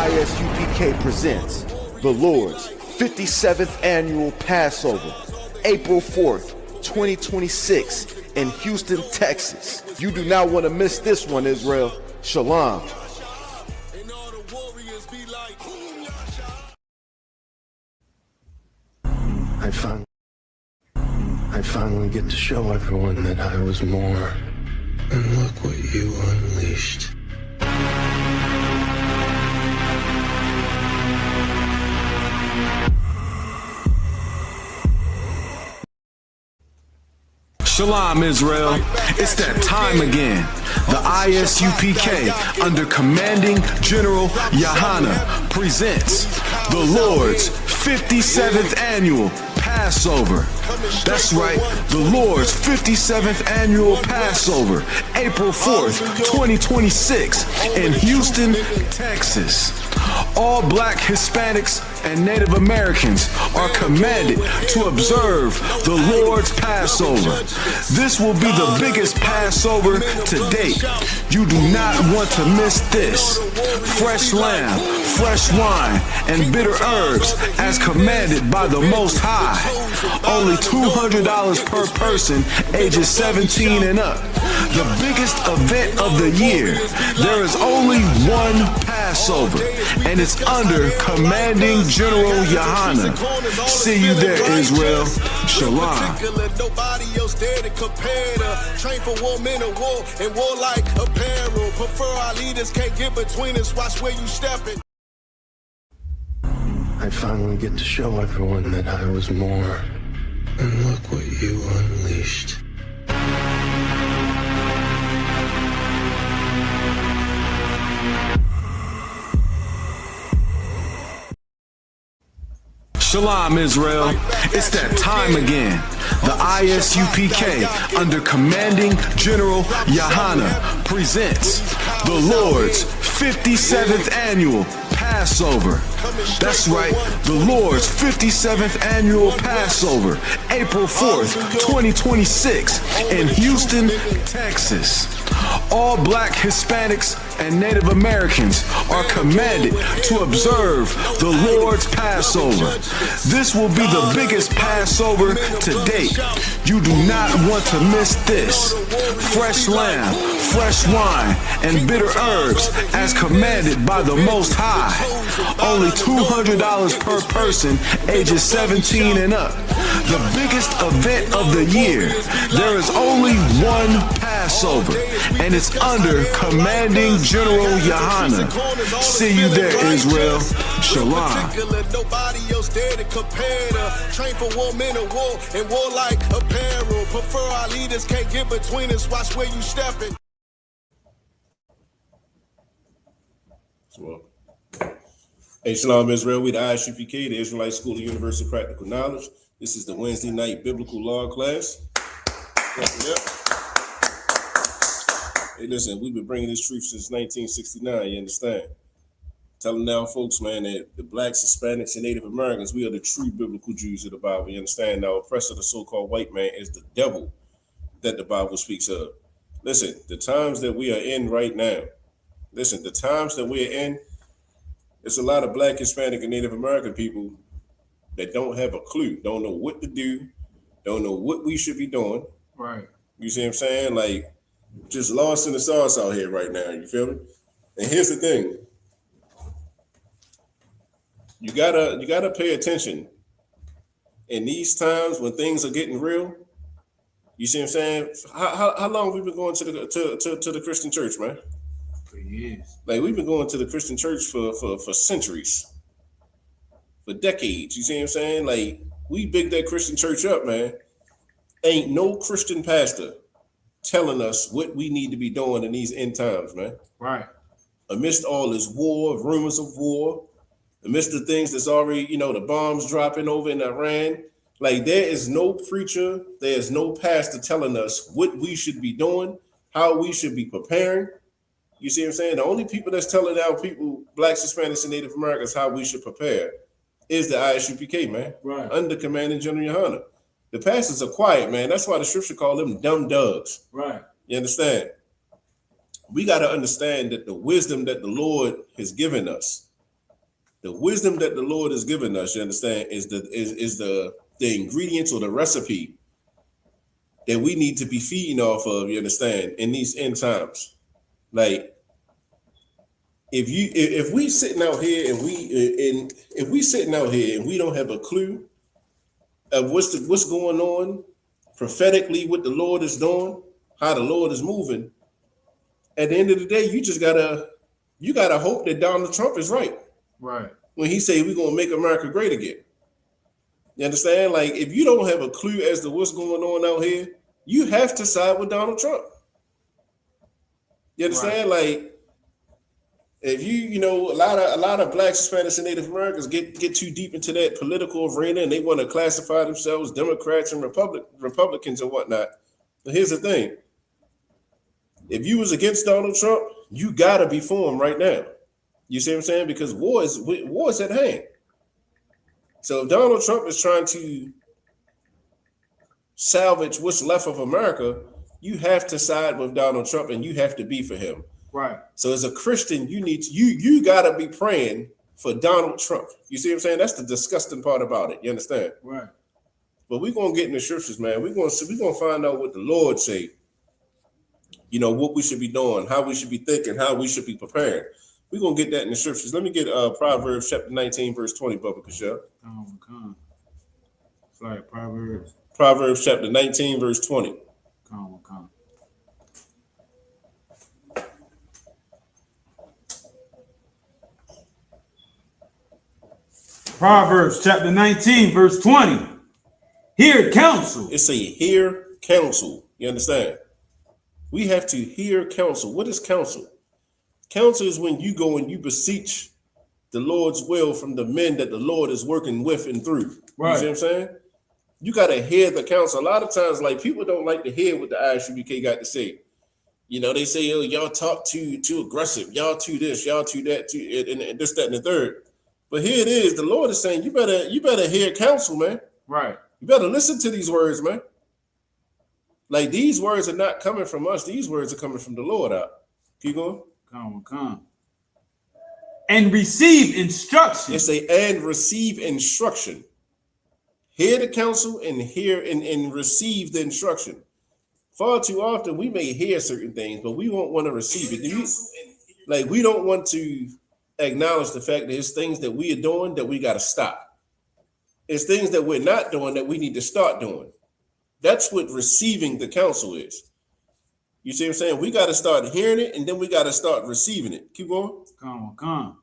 ISUPK presents the Lord's 57th Annual Passover, April 4th, 2026 in Houston, Texas. You do not want to miss this one, Israel. Shalom. I finally get to show everyone that I was more. And look what you unleashed. Shalom, Israel. It's that time again. The ISUPK, under commanding General Yahana, presents the Lord's 57th Annual Passover. That's right, the Lord's 57th Annual Passover, April 4th, 2026 in Houston, Texas. All Black, Hispanics, and Native Americans are commanded to observe the Lord's Passover. This will be the biggest Passover to date. You do not want to miss this. Fresh lamb, fresh wine, and bitter herbs as commanded by the Most High. Only $200 per person ages 17 and up. The biggest event of the year. There is only one Passover, and it's under commanding General Yahana. See you there, Israel. Shalom. Nobody else there to compare to. Train for war, men of war, and warlike apparel. Prefer our leaders, can't get between us. Watch where you stepping. I finally get to show everyone that I was more. And look what you unleashed. Shalom, Israel. It's that time again. The ISUPK, under commanding General Yahana, presents the Lord's 57th Annual Passover. That's right, the Lord's 57th Annual Passover, April 4th, 2026 in Houston, Texas. All Black, Hispanics, and Native Americans are commanded to observe the Lord's Passover. This will be the biggest Passover to date. You do not want to miss this. Fresh lamb, fresh wine, and bitter herbs as commanded by the Most High. Only $200 per person ages 17 and up. The biggest event of the year. There is only one Passover, and it's under commanding General Yahana. See you there, Israel. Shalom. Nobody else there to compare to. Train for war, men of war, and warlike apparel. Prefer our leaders, can't get between us. Watch where you stepping. Hey, Shalom, Israel. We the ISUPK, the Israelite School of Universal Practical Knowledge. This is the Wednesday night biblical law class. Yep. Hey, listen, we've been bringing this truth since 1969, you understand? Telling now folks, man, that the Blacks, Hispanics, and Native Americans, we are the true biblical Jews of the Bible, you understand? Now, oppressor, the so-called white man, is the devil that the Bible speaks of. Listen, the times that we are in right now, it's a lot of Black, Hispanic, and Native American people that don't have a clue, don't know what to do, don't know what we should be doing. Right. You see what I'm saying? Like, just lost in the sauce out here right now, you feel me? And here's the thing. You gotta pay attention. In these times when things are getting real, you see what I'm saying? How long have we been going to the Christian church, man? For years. Like, we've been going to the Christian church for centuries, for decades. You see what I'm saying? Like, we big that Christian church up, man. Ain't no Christian pastor telling us what we need to be doing in these end times, man. Right. Amidst all this war, rumors of war, amidst the things that's already, the bombs dropping over in Iran, like, there is no preacher, there is no pastor telling us what we should be doing, how we should be preparing. You see what I'm saying? The only people that's telling our people, Blacks, Hispanics, and Native Americans, how we should prepare is the ISUPK, man. Right. Under commanding General Yahana. The pastors are quiet, man. That's why the scripture call them dumb dogs. Right. You understand? We got to understand that the wisdom that the Lord has given us, The wisdom that the Lord has given us, you understand, is the ingredients or the recipe that we need to be feeding off of, you understand, in these end times. Like, if we sitting out here and we don't have a clue of what's going on prophetically, what the Lord is doing, how the Lord is moving, at the end of the day, you gotta hope that Donald Trump is right. Right. When he say we're gonna make America great again. You understand? Like, if you don't have a clue as to what's going on out here, you have to side with Donald Trump. You understand? Right. Like, if a lot of Blacks, Hispanics, and Native Americans get too deep into that political arena and they want to classify themselves Democrats and Republicans and whatnot. But here's the thing. If you was against Donald Trump, you gotta be for him right now. You see what I'm saying? Because war is at hand. So if Donald Trump is trying to salvage what's left of America, you have to side with Donald Trump and you have to be for him. Right. So as a Christian, you gotta be praying for Donald Trump. You see what I'm saying? That's the disgusting part about it. You understand? Right. But we're gonna get in the scriptures, man. We're gonna find out what the Lord say. You know, what we should be doing, how we should be thinking, how we should be preparing. We're gonna get that in the scriptures. Let me get Proverbs chapter 19, verse 20, Bubba Kashel. Come. It's like Proverbs. Proverbs chapter 19, verse 20. Come. Proverbs chapter 19, verse 20. Hear counsel. It say hear counsel. You understand? We have to hear counsel. What is counsel? Counsel is when you go and you beseech the Lord's will from the men that the Lord is working with and through. Right. You see what I'm saying? You got to hear the counsel. A lot of times, like, people don't like to hear what the ISUBK got to say. You know, they say, oh, y'all talk too aggressive. Y'all too this, y'all too that, too, and this, that, and the third. But here it is. The Lord is saying, you better hear counsel, man. Right. You better listen to these words, man. Like, these words are not coming from us. These words are coming from the Lord out. Keep going. Come. And receive instruction. It say, and receive instruction. Hear the counsel and hear and receive the instruction. Far too often, we may hear certain things, but we won't want to receive it. We don't want to acknowledge the fact that it's things that we are doing that we got to stop. It's things that we're not doing that we need to start doing. That's what receiving the counsel is. You see what I'm saying? We got to start hearing it, and then we got to start receiving it. Keep going. Come.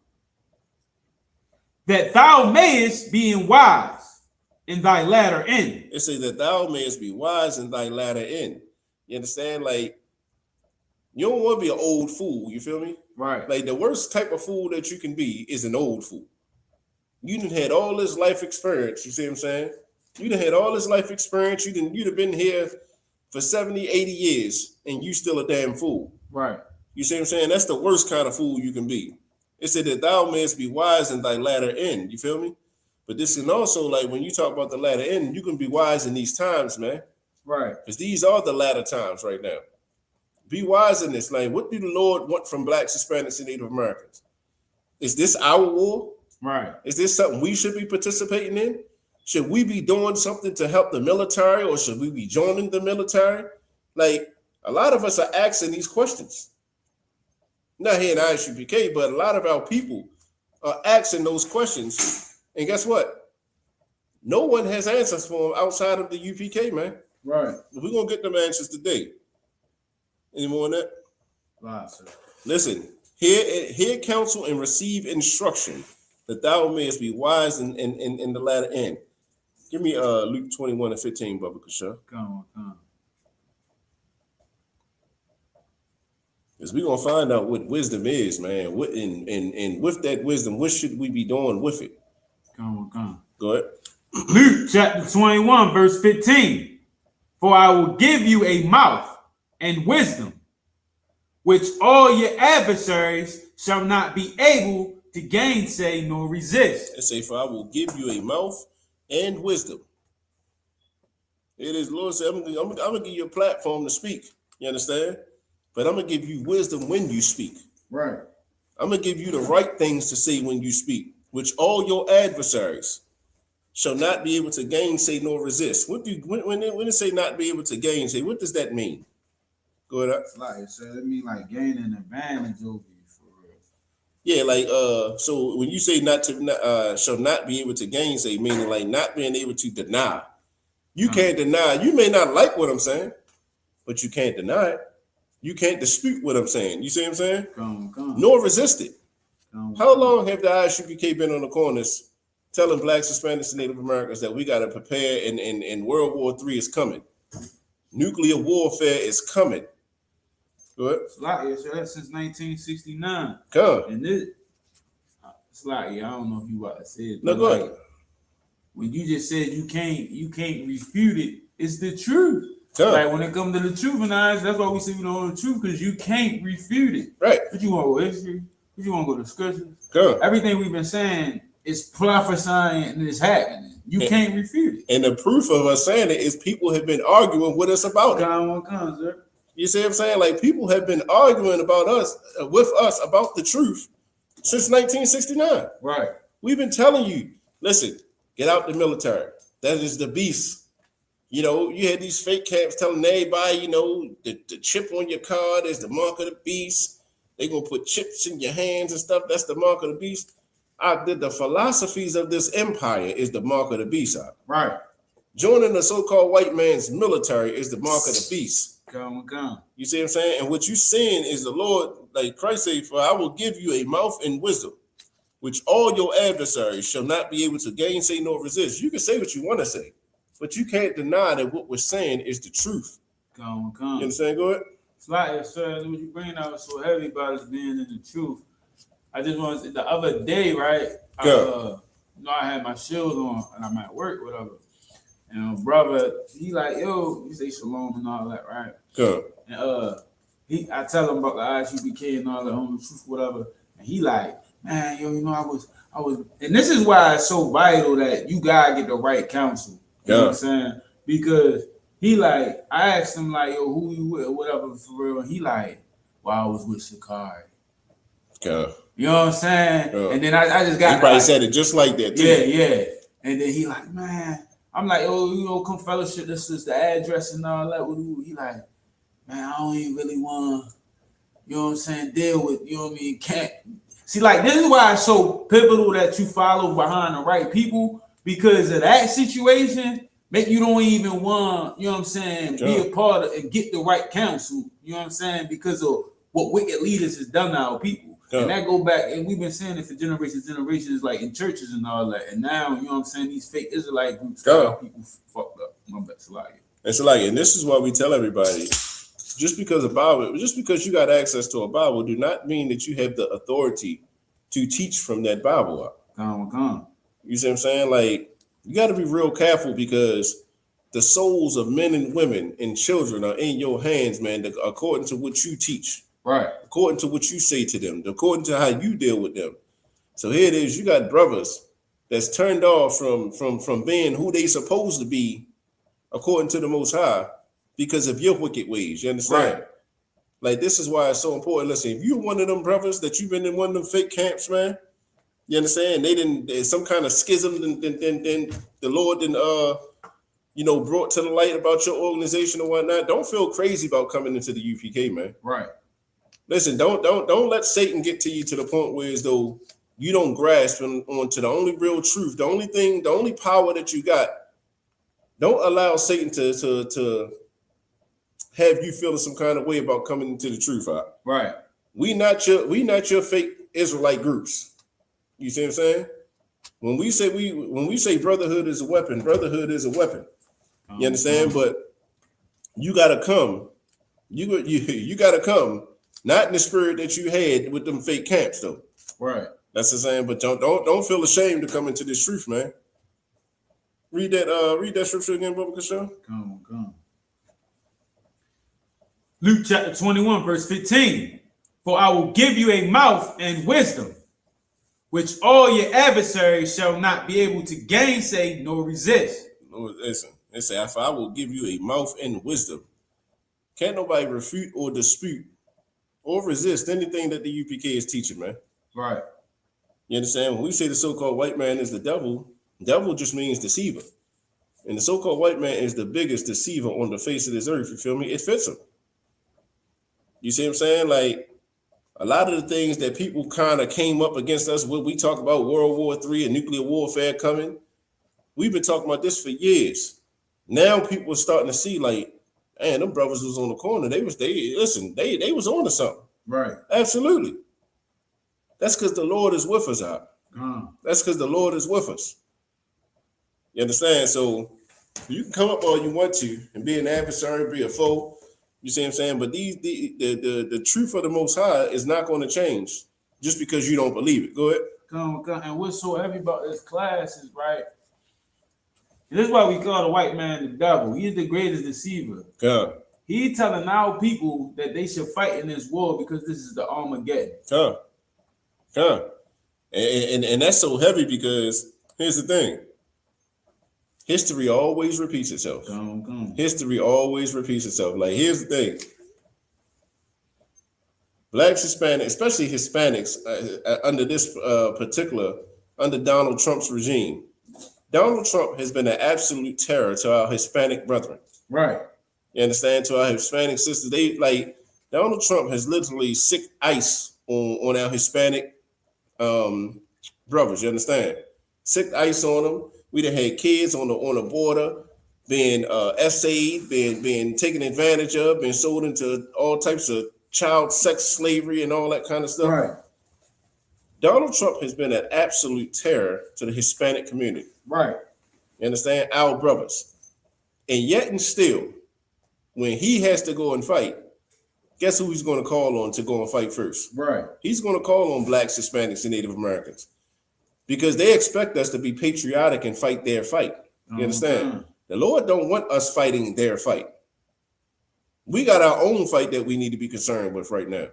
That thou mayest be wise in thy latter end. It says that thou mayest be wise in thy latter end. You understand? Like, you don't want to be an old fool. You feel me? Right. Like, the worst type of fool that you can be is an old fool. You done had all this life experience. You see what I'm saying? You done had all this life experience. You'd have been here for 70, 80 years, and you still a damn fool. Right. You see what I'm saying? That's the worst kind of fool you can be. It said that thou mayest be wise in thy latter end. You feel me? But this can also, like, when you talk about the latter end, you can be wise in these times, man. Right. Because these are the latter times right now. Be wise in this. Like, what do the Lord want from Blacks, Hispanics, and Native Americans? Is this our war? Right. Is this something we should be participating in? Should we be doing something to help the military, or should we be joining the military? Like, a lot of us are asking these questions. Not here in ISUPK, but a lot of our people are asking those questions. And guess what? No one has answers for them outside of the UPK, man. Right. We're going to get them answers today. Any more on that? Lots. Listen, hear counsel and receive instruction, that thou mayest be wise in the latter end. Give me Luke 21 and 15, Bubba Kasha. Come. Because we're going to find out what wisdom is, man. What and with that wisdom, what should we be doing with it? Come. Go ahead. Luke chapter 21, verse 15. For I will give you a mouth and wisdom, which all your adversaries shall not be able to gainsay nor resist. It say, for I will give you a mouth and wisdom. It is, Lord said, I'm going to give you a platform to speak. You understand? But I'm going to give you wisdom when you speak. Right. I'm going to give you the right things to say when you speak. which all your adversaries shall not be able to gainsay nor resist. When it say not be able to gainsay, what does that mean? Go ahead. So it mean like gaining an advantage over you for real. Yeah, like so when you say shall not be able to gainsay, meaning like not being able to deny. You can't deny. You may not like what I'm saying, but you can't deny it. You can't dispute what I'm saying. You see what I'm saying? Nor resist it. How long have the ISUPK been on the corners telling Blacks, Hispanics, and Native Americans that we got to prepare and World War III is coming? Nuclear warfare is coming. Good. It's like that's since 1969. Come. And it's like, I don't know if you about to say it. No, go ahead. Like, when you just said you can't refute it, it's the truth. Come. Like when it comes to the truth, and that's why we say we know the truth, because you can't refute it. Right. But you want to go history? But you want to go to scriptures? Come. Everything we've been saying is prophesying and it's happening. You can't refute it. And the proof of us saying it is people have been arguing with us about it. Come, sir. You see what I'm saying? Like people have been arguing with us about the truth since 1969. Right. We've been telling you, listen, get out the military. That is the beast. You know, you had these fake camps telling everybody, you know, the chip on your card is the mark of the beast. They're going to put chips in your hands and stuff. That's the mark of the beast. The philosophies of this empire is the mark of the beast. Right. Joining the so-called white man's military is the mark of the beast. Come. You see what I'm saying? And what you're saying is the Lord, like Christ said, for I will give you a mouth and wisdom, which all your adversaries shall not be able to gainsay nor resist. You can say what you want to say, but you can't deny that what we're saying is the truth. Come. You understand? Go ahead. It's like, sir, what you bring out so heavy about us being in the truth. I just want to say the other day, right? I had my shield on and I'm at work, whatever. And brother, he like, yo, he say shalom and all that, right? Good. And I tell him about the ISUPK and all that on the truth, whatever. And he like, man, yo, you know, I was, and this is why it's so vital that you gotta get the right counsel. You know what I'm saying? Because he like, I asked him like, yo, who you with or whatever for real. And he like, well, I was with Shakari. Okay. You know what I'm saying? And then I just got. He probably said it just like that too. Yeah. And then he like, man, I'm like, oh, you know, come fellowship. This is the address and all that. He like, man, I don't even really want, you know what I'm saying, deal with, you know what I mean, can't. See, like, this is why it's so pivotal that you follow behind the right people, because of that situation, make you don't even want, you know what I'm saying, be a part of and get the right counsel, you know what I'm saying, because of what wicked leaders has done to our people. And that go back, and we've been saying it for generations, like in churches and all that. And now, you know what I'm saying, these fake Israelite groups, people fucked up. My bad, It's like, and this is why we tell everybody, just because you got access to a Bible, do not mean that you have the authority to teach from that Bible. You see what I'm saying? Like, you got to be real careful, because the souls of men and women and children are in your hands, man, according to what you teach. Right. According to what you say to them, according to how you deal with them. So here it is, you got brothers that's turned off from being who they supposed to be according to the Most High because of your wicked ways. You understand? Right. Like, this is why it's so important. Listen, if you're one of them brothers that you've been in one of them fake camps, man, you understand? There's some kind of schism, then the Lord brought to the light about your organization and whatnot. Don't feel crazy about coming into the UPK, man. Right. Listen, don't let Satan get to you to the point where as though you don't grasp onto the only real truth, the only power that you got. Don't allow Satan to have you feeling some kind of way about coming into the truth. Right. We not your fake Israelite groups. You see what I'm saying? When we say brotherhood is a weapon, brotherhood is a weapon. You understand? But you gotta come. You gotta come. Not in the spirit that you had with them fake camps, though. Right. That's the same. But don't feel ashamed to come into this truth, man. Read that scripture again, Brother Kashaw. Come. Luke chapter 21, verse 15. For I will give you a mouth and wisdom, which all your adversaries shall not be able to gainsay nor resist. Lord, listen. For I will give you a mouth and wisdom. Can't nobody refute or dispute or resist anything that the UPK is teaching, man. Right. You understand? When we say the so-called white man is the devil just means deceiver. And the so-called white man is the biggest deceiver on the face of this earth. You feel me? It fits him. You see what I'm saying? Like, a lot of the things that people kind of came up against us when we talk about World War III and nuclear warfare coming, we've been talking about this for years. Now people are starting to see, like, man, them brothers was on the corner. They was on to something. Right. Absolutely. That's because the Lord is with us, out. That's because the Lord is with us. You understand? So you can come up all you want to and be an adversary, be a foe. You see what I'm saying? But the truth of the Most High is not going to change just because you don't believe it. Go ahead. And what's so heavy about this class is, right? And this is why we call the white man the devil. He's the greatest deceiver. Come. He telling our people that they should fight in this war because this is the Armageddon. Come. And that's so heavy because here's the thing. History always repeats itself. History always repeats itself. Like, here's the thing. Blacks, Hispanics, especially Hispanics, under this under Donald Trump's regime, Donald Trump has been an absolute terror to our Hispanic brethren. Right. You understand? To our Hispanic sisters. Donald Trump has literally sick ice on our Hispanic brothers. You understand? Sick ice on them. We done had kids on the border being essayed, being taken advantage of, being sold into all types of child sex slavery and all that kind of stuff. Right. Donald Trump has been an absolute terror to the Hispanic community. Right. You understand? Our brothers. And yet and still, when he has to go and fight, guess who he's going to call on to go and fight first? Right. He's going to call on Blacks, Hispanics, and Native Americans. Because they expect us to be patriotic and fight their fight. You understand? The Lord don't want us fighting their fight. We got our own fight that we need to be concerned with right now.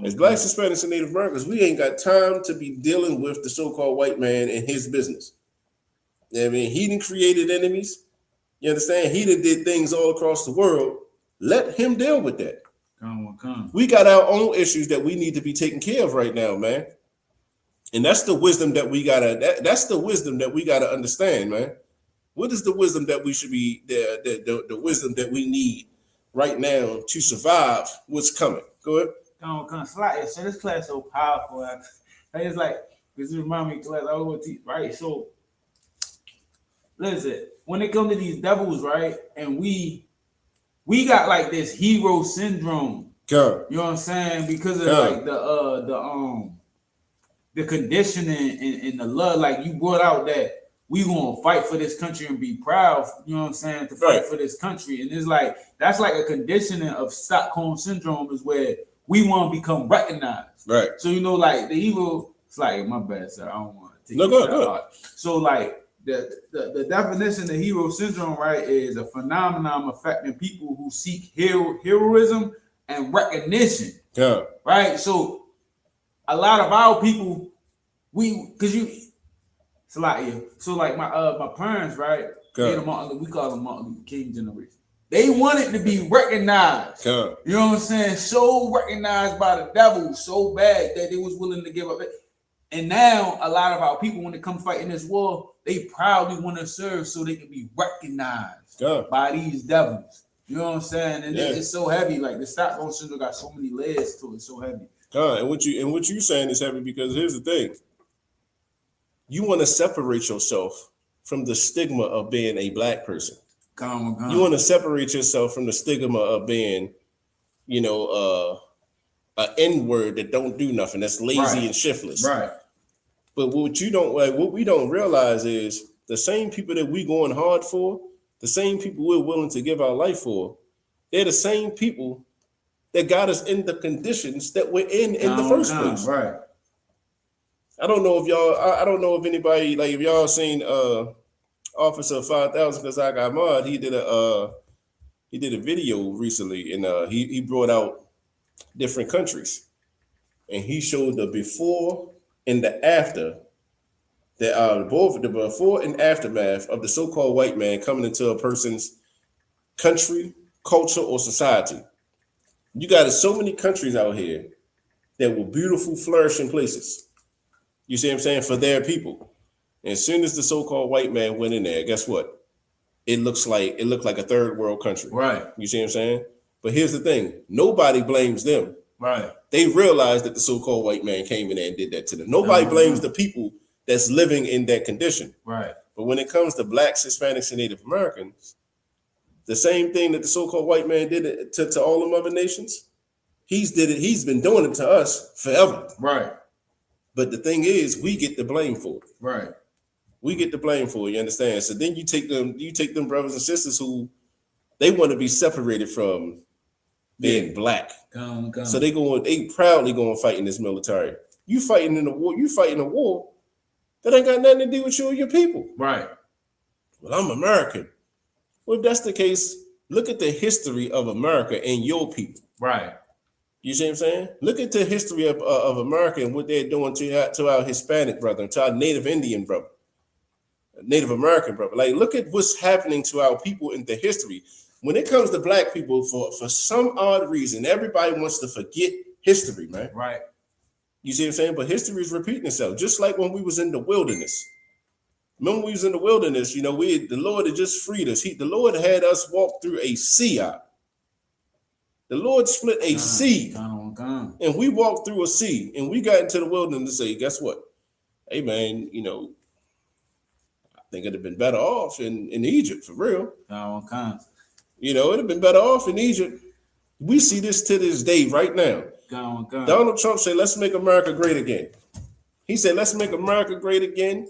As Blacks, Hispanics, and Native Americans, we ain't got time to be dealing with the so-called white man and his business. I mean, he done created enemies. You understand? He done did things all across the world. Let him deal with that. We got our own issues that we need to be taking care of right now, man. And that's the wisdom that we that's the wisdom that we gotta understand, man. What is the wisdom that we should be the wisdom that we need right now to survive what's coming? Go ahead. So this class so powerful. It's like, this reminds me of class I always teach, right? So listen, when it comes to these devils, right, and we got like this hero syndrome. Go. You know what I'm saying? Because of like the conditioning and the love, like you brought out that we gonna fight for this country and be proud, you know what I'm saying, to fight for this country. And it's like, that's like a conditioning of Stockholm syndrome, is where we want to become recognized. Right. So, you know, like the evil, it's like, my bad, sir, I don't want to take it. So like the definition of hero syndrome, right, is a phenomenon affecting people who seek heroism and recognition. Yeah. Right. So a lot of our people, it's a lot here. So like my parents, right? We call them Martin Luther King generation. They wanted to be recognized. You know what I'm saying? So recognized by the devil so bad that they was willing to give up. And now a lot of our people, when they come fight in this war, they proudly want to serve so they can be recognized by these devils. You know what I'm saying? And it's so heavy. Like the Stockholm syndrome got so many layers to it. It's so heavy. And what you saying is heavy because here's the thing. You want to separate yourself from the stigma of being a black person. You want to separate yourself from the stigma of being, you know, an N-word that don't do nothing, that's lazy and shiftless. Right. But what we don't realize is the same people that we going hard for, the same people we're willing to give our life for, they're the same people that got us in the conditions that we're in the first place. Right. I don't know if anybody, like, if y'all seen Officer 5000 because I got mod. He did a video recently, and he brought out different countries, and he showed the before and the after, that both the before and aftermath of the so-called white man coming into a person's country, culture, or society. You got so many countries out here that were beautiful, flourishing places. You see what I'm saying? For their people. And as soon as the so-called white man went in there, guess what? It looked like a third world country. Right. You see what I'm saying? But here's the thing. Nobody blames them. Right. They realized that the so-called white man came in there and did that to them. Nobody blames the people that's living in that condition. Right. But when it comes to blacks, Hispanics, and Native Americans, the same thing that the so-called white man did to all them other nations, he's been doing it to us forever. Right. But the thing is, we get the blame for it. Right. We get the blame for it, you understand? So then you take them brothers and sisters who they want to be separated from being black. So they proudly go and fight in this military. You fighting in a war that ain't got nothing to do with you or your people. Right. Well, I'm American. Well, if that's the case, look at the history of America and your people. Right. You see what I'm saying? Look at the history of America and what they're doing to our Hispanic brother, to our Native Indian brother, Native American brother. Like, look at what's happening to our people in the history. When it comes to black people, for some odd reason, everybody wants to forget history, man. Right. You see what I'm saying? But history is repeating itself, just like when we was in the wilderness. Remember when we was in the wilderness, the Lord had just freed us. The Lord had us walk through a sea. The Lord split a sea. And we walked through a sea and we got into the wilderness to say, guess what? Hey, man, I think it'd have been better off in Egypt, for real. It'd have been better off in Egypt. We see this to this day right now. Donald Trump said, let's make America great again. He said, let's make America great again.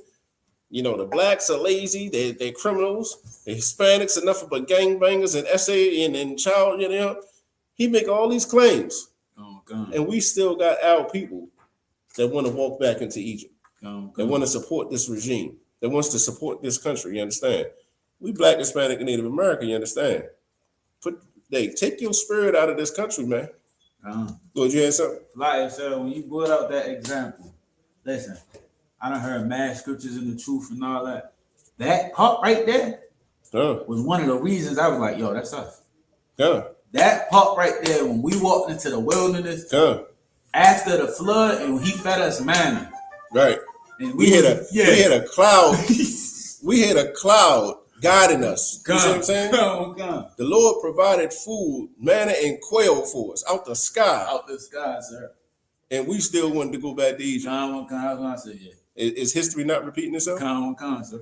The blacks are lazy. They're criminals. The Hispanics are nothing but gangbangers and SA and child, He make all these claims. And we still got our people that want to walk back into Egypt. That want to support this regime. That wants to support this country, you understand? We black, Hispanic, and Native American, you understand? Take your spirit out of this country, man. Would you have something? Like, so when you brought out that example, listen, I done heard mad scriptures in the truth and all that. That part right there was one of the reasons I was like, yo, that's us. That part right there, when we walked into the wilderness after the flood and he fed us manna. Right. And we had a cloud. We had a cloud guiding us. You see what I'm saying? The Lord provided food, manna, and quail for us out the sky. Out the sky, sir. And we still wanted to go back to Egypt. Is history not repeating itself? Sir.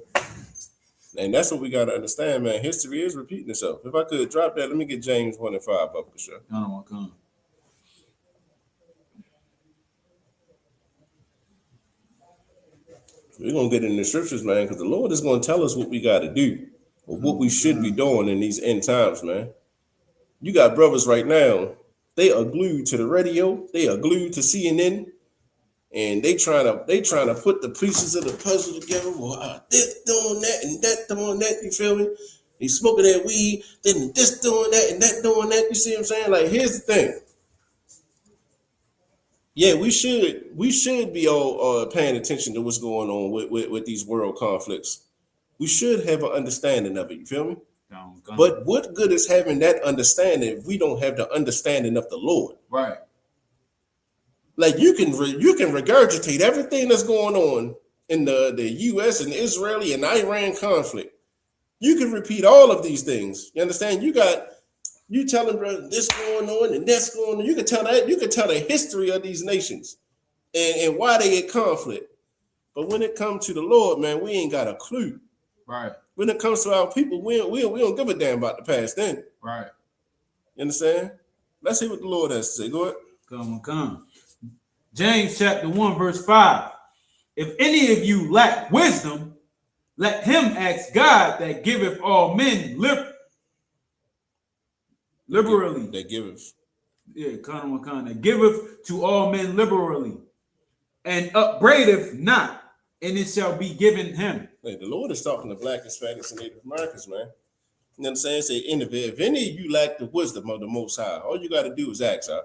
And that's what we got to understand, man. History is repeating itself. If I could drop that, let me get James 1:5 up for sure. We're going to get in the scriptures, man, because the Lord is going to tell us what we got to do or what we should be doing in these end times, man. You got brothers right now, they are glued to the radio. They are glued to CNN. And they trying to put the pieces of the puzzle together. Well, this doing that and that doing that. You feel me? He's smoking that weed. Then this doing that and that doing that. You see what I'm saying? Like, here's the thing. Yeah, we should be all paying attention to what's going on with these world conflicts. We should have an understanding of it. You feel me? But what good is having that understanding if we don't have the understanding of the Lord? Right. Like you can regurgitate everything that's going on in the U.S. and Israeli and Iran conflict. You can repeat all of these things. You understand? You telling brother this going on and that's going on. You can tell the history of these nations and why they get conflict. But when it comes to the Lord, man, we ain't got a clue. Right. When it comes to our people, we don't give a damn about the past then. Right. You understand? Let's see what the Lord has to say. Go ahead. Come. James chapter 1, verse 5. If any of you lack wisdom, let him ask God that giveth all men liberally. That giveth. Yeah, that giveth to all men liberally, and upbraideth not, and it shall be given him. Hey, the Lord is talking to black, Hispanics, and Native Americans, man. You know what I'm saying? Say, if any of you lack the wisdom of the Most High, all you got to do is ask, huh?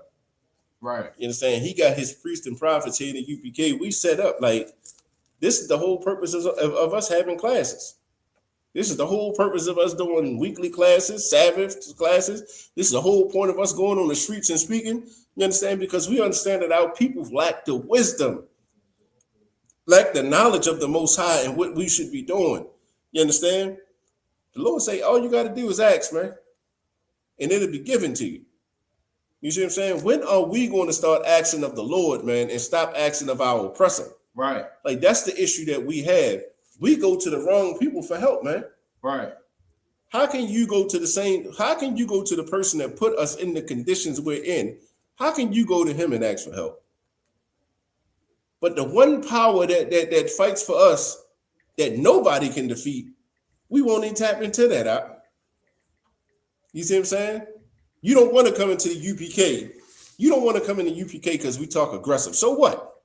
Right. You understand? He got his priests and prophets here in the UPK. We set up like this is the whole purpose of us having classes. This is the whole purpose of us doing weekly classes, Sabbath classes. This is the whole point of us going on the streets and speaking. You understand? Because we understand that our people lack the wisdom. lack the knowledge of the Most High and what we should be doing. You understand? The Lord say, all you got to do is ask, man, and it'll be given to you. You see what I'm saying? When are we going to start asking of the Lord, man, and stop asking of our oppressor? Right. Like, that's the issue that we have. We go to the wrong people for help, man. Right. How can you go to the person that put us in the conditions we're in? How can you go to him and ask for help? But the one power that fights for us that nobody can defeat, we won't even tap into that out. You see what I'm saying? You don't want to come into the UPK. You don't want to come into UPK because we talk aggressive. So what?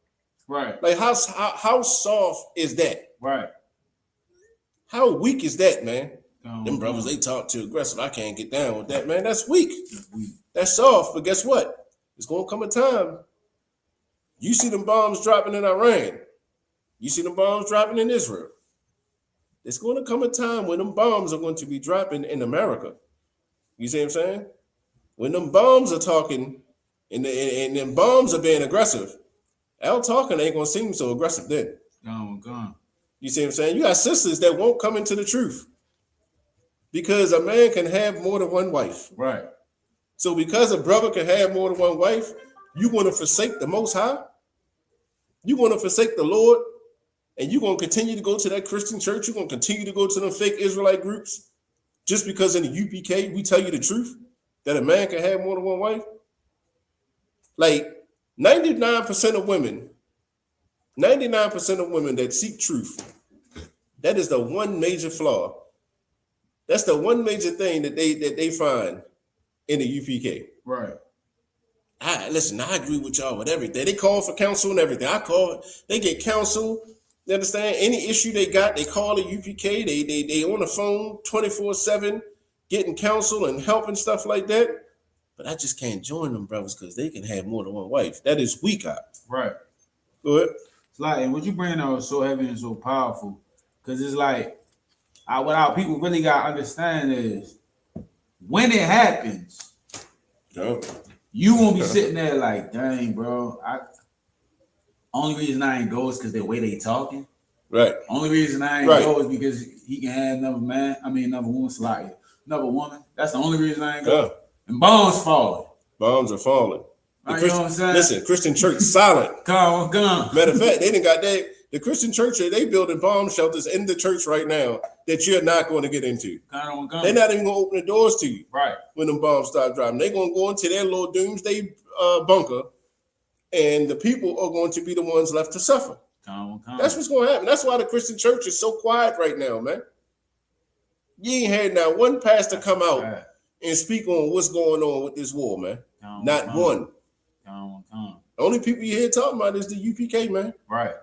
Right. Like how soft is that? Right. How weak is that, man? Them brothers, they talk too aggressive. I can't get down with that, man. That's weak. That's soft. But guess what? It's going to come a time. You see them bombs dropping in Iran. You see them bombs dropping in Israel. It's going to come a time when them bombs are going to be dropping in America. You see what I'm saying? When them bombs are talking and them bombs are being aggressive, Al talking ain't going to seem so aggressive then. Gone. You see what I'm saying? You got sisters that won't come into the truth because a man can have more than one wife. Right. So because a brother can have more than one wife, you want to forsake the Most High? You want to forsake the Lord? And you're going to continue to go to that Christian church? You're going to continue to go to them fake Israelite groups? Just because in the UPK, we tell you the truth that a man can have more than one wife? Like 99% of women that seek truth, that is the one major flaw. That's the one major thing that they find in the UPK. Right. I agree with y'all with everything. They call for counsel and everything. They get counsel. You understand? Any issue they got, they call the UPK. They on the phone 24/7, getting counsel and help and stuff like that. But I just can't join them brothers because they can have more than one wife. That is weak out. Right. Go ahead. It's like, and what you bring out is so heavy and so powerful. Because it's like, what our people really got to understand is when it happens, you won't be sitting there like, dang, bro. Only reason I ain't go is because the way they talking. Right. Only reason I ain't go is because he can have another woman. That's the only reason I ain't go. Yeah. And bombs falling. Bombs are falling. You know what I'm saying? Listen, Christian church silent. Come. Matter of fact, they didn't got that. The Christian church, they building bomb shelters in the church right now that you're not going to get into. They're not even going to open the doors to you. Right. When them bombs start dropping. They're going to go into their little doomsday bunker, and the people are going to be the ones left to suffer. That's what's going to happen. That's why the Christian church is so quiet right now, man. You ain't had not one pastor come out and speak on what's going on with this war, man. Not one. The only people you hear talking about is the UPK, man. Right.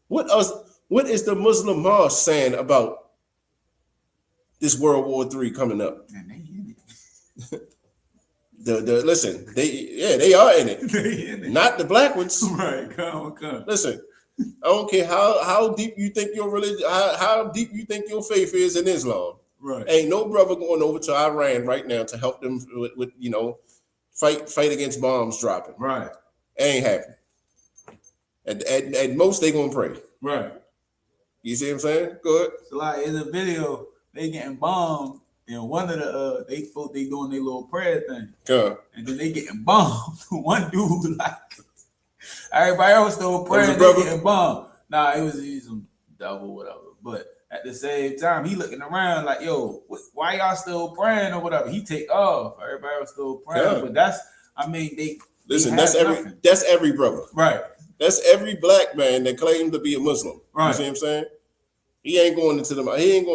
What is the Muslim mosque saying about this World War III coming up? Man, they in it. Listen, they are in it. They in it. Not the black ones. Right. Come. Listen, I don't care how deep you think your religion, how deep you think your faith is in Islam. Right. Ain't no brother going over to Iran right now to help them with fight against bombs dropping. Right. Ain't happening. At most, they gonna pray. Right. You see what I'm saying? Go ahead. So like in the video, they getting bombed, and one of the they doing their little prayer thing, and then they getting bombed. One dude like everybody else still praying, they getting bombed. Nah, he's some devil, whatever. But at the same time, he looking around like, yo, why y'all still praying or whatever? He take off. Everybody else still praying, but that's that's every brother. Right. That's every black man that claims to be a Muslim. Right. You see what I'm saying? He ain't going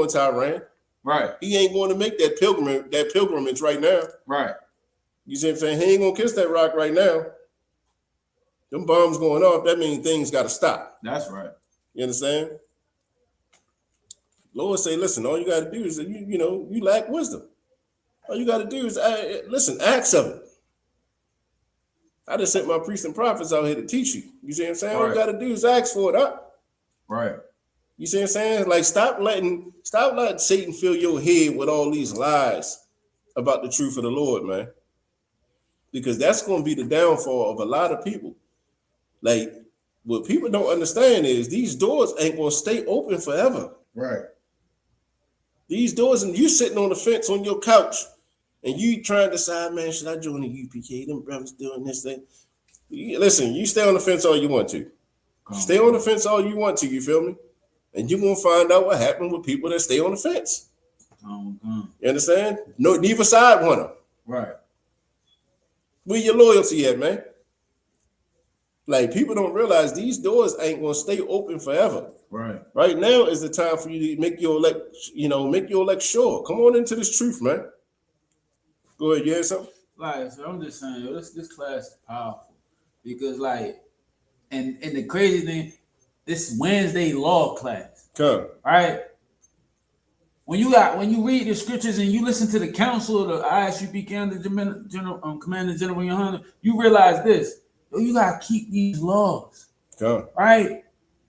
to Iran. Right. He ain't going to make that pilgrimage right now. Right. You see what I'm saying? He ain't gonna kiss that rock right now. Them bombs going off, that means things gotta stop. That's right. You understand? Lord say, listen, all you gotta do is you lack wisdom. All you gotta do is ask of it. I just sent my priests and prophets out here to teach you. You see what I'm saying? Right. All you got to do is ask for it up. Right. You see what I'm saying? Like, stop letting Satan fill your head with all these lies about the truth of the Lord, man. Because that's going to be the downfall of a lot of people. Like, what people don't understand is these doors ain't gonna stay open forever. Right. These doors, and you sitting on the fence on your couch, and you trying to decide, man, should I join the UPK? Them brothers doing this thing. Listen, you stay on the fence all you want to. Stay on the fence all you want to, you feel me? And you're gonna find out what happened with people that stay on the fence. You understand? No, neither side want them. Right. Where your loyalty at, man? Like, people don't realize these doors ain't gonna stay open forever. Right. Right now is the time for you to make your elect sure. Come on into this truth, man. Go ahead, you had something? Like, so I'm just saying, this class is powerful because, like, and the crazy thing, this Wednesday law class, Come. right? When you read the scriptures and you listen to the council of the ISUP Commander General Yohana, you realize this: you gotta keep these laws, Come. right?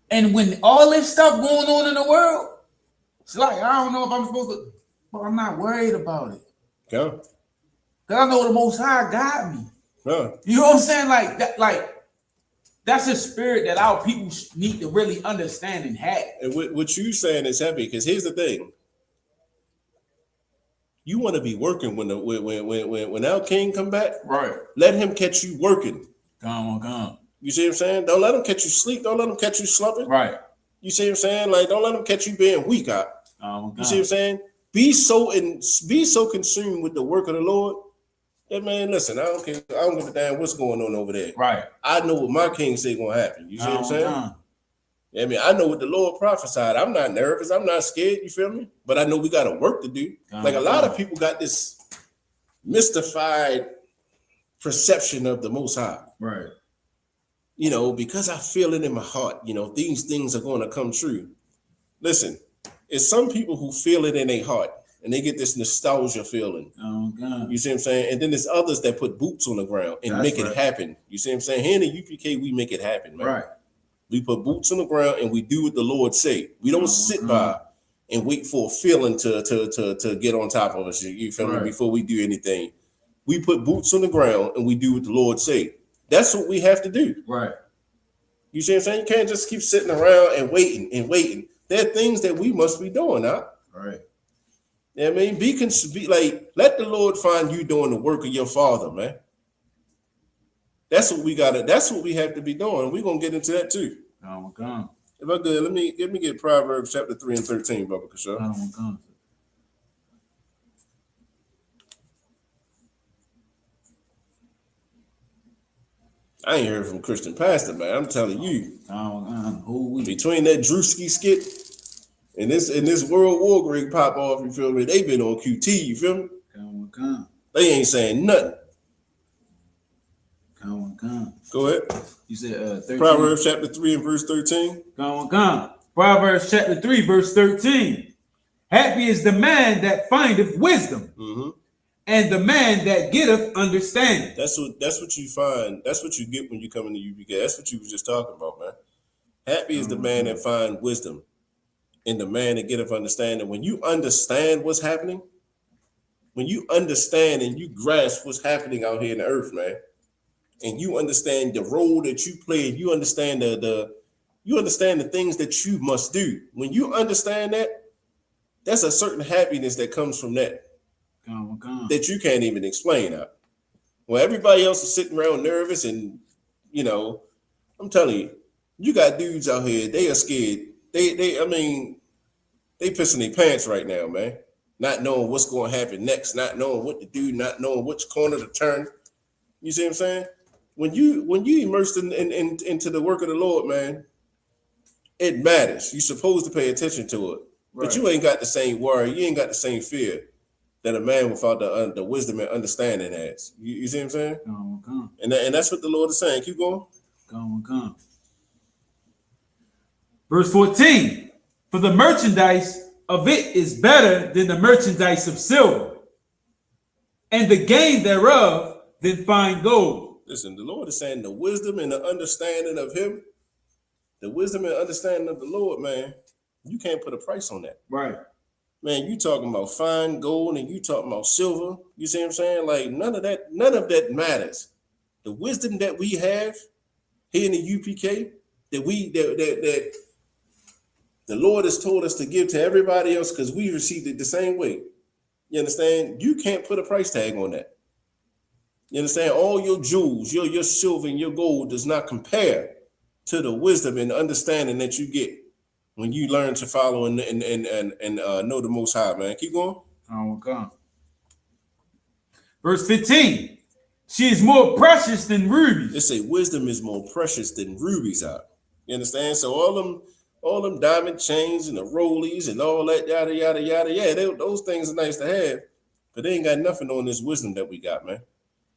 And when all this stuff going on in the world, it's like I don't know if I'm supposed to, but I'm not worried about it. Come. Cause I know the Most High got me. Come. You know what I'm saying? Like that, like that's a spirit that our people need to really understand and have. And what you saying is heavy, because here's the thing: you want to be working when our king come back. Right. Let him catch you working. Come. You see what I'm saying? Don't let him catch you sleep. Don't let him catch you slumping. Right. You see what I'm saying? Like, don't let him catch you being weak out. You see what I'm saying? Be so consumed with the work of the Lord. Yeah, man, listen, I don't care. I don't give a damn what's going on over there. Right. I know what my king say gonna happen. You see what I'm saying? Yeah, I mean, I know what the Lord prophesied. I'm not nervous. I'm not scared. You feel me? But I know we got a work to do. Like, a lot of people got this mystified perception of the Most High. Right. You know, because I feel it in my heart, you know, these things are going to come true. Listen, it's some people who feel it in their heart and they get this nostalgia feeling. Oh, God. You see what I'm saying? And then there's others that put boots on the ground and make it happen. You see what I'm saying? Here in the UPK, we make it happen, man. Right. We put boots on the ground and we do what the Lord say. We don't sit by and wait for a feeling to get on top of us. You feel me? Before we do anything, we put boots on the ground and we do what the Lord say. That's what we have to do. Right. You see what I'm saying? You can't just keep sitting around and waiting. There are things that we must be doing, huh? Right. Yeah, I mean, be like, let the Lord find you doing the work of your Father, man. That's what we gotta. That's what we have to be doing. We're gonna get into that too. Oh my God. If I could, let me get Proverbs chapter 3 and 13, Baba Kasha. Oh my God. I ain't heard from Christian pastor, man. I'm telling you. Between that Drewski skit and this World War Greg pop off, you feel me? They been on QT, you feel me? They ain't saying nothing. Go ahead. You said 13. Proverbs chapter 3 and verse 13. Proverbs chapter 3, verse 13. Happy is the man that findeth wisdom, and the man that getteth understanding. That's what you find. That's what you get when you come into UPK. That's what you was just talking about, man. Happy is the man that find wisdom, and the man that getteth understanding. When you understand what's happening, when you understand and you grasp what's happening out here in the earth, man, and you understand the role that you play, and you understand the things that you must do. When you understand that, that's a certain happiness that comes from that. That you can't even explain out. Well, everybody else is sitting around nervous, and you know, I'm telling you got dudes out here, they are scared. They pissing their pants right now, man. Not knowing what's going to happen next, not knowing what to do, not knowing which corner to turn. You see what I'm saying? When you immersed into the work of the Lord, man, it matters. You're supposed to pay attention to it. But you ain't got the same worry, you ain't got the same fear that a man without the wisdom and understanding has. You see what I'm saying? And that's what the Lord is saying. Keep going. Verse 14. For the merchandise of it is better than the merchandise of silver, and the gain thereof than fine gold. Listen, the Lord is saying the wisdom and the understanding of him, the wisdom and understanding of the Lord, man, you can't put a price on that. Right. Man, you talking about fine gold and you talking about silver. You see what I'm saying? Like none of that matters. The wisdom that we have here in the UPK, that the Lord has told us to give to everybody else because we received it the same way. You understand? You can't put a price tag on that. You understand? All your jewels, your silver and your gold does not compare to the wisdom and understanding that you get when you learn to follow and know the Most High, man. Keep going. Okay. Verse 15. She is more precious than rubies. They say wisdom is more precious than rubies are. You understand? So all them diamond chains and the rollies and all that yada yada yada. Yeah, those things are nice to have, but they ain't got nothing on this wisdom that we got, man.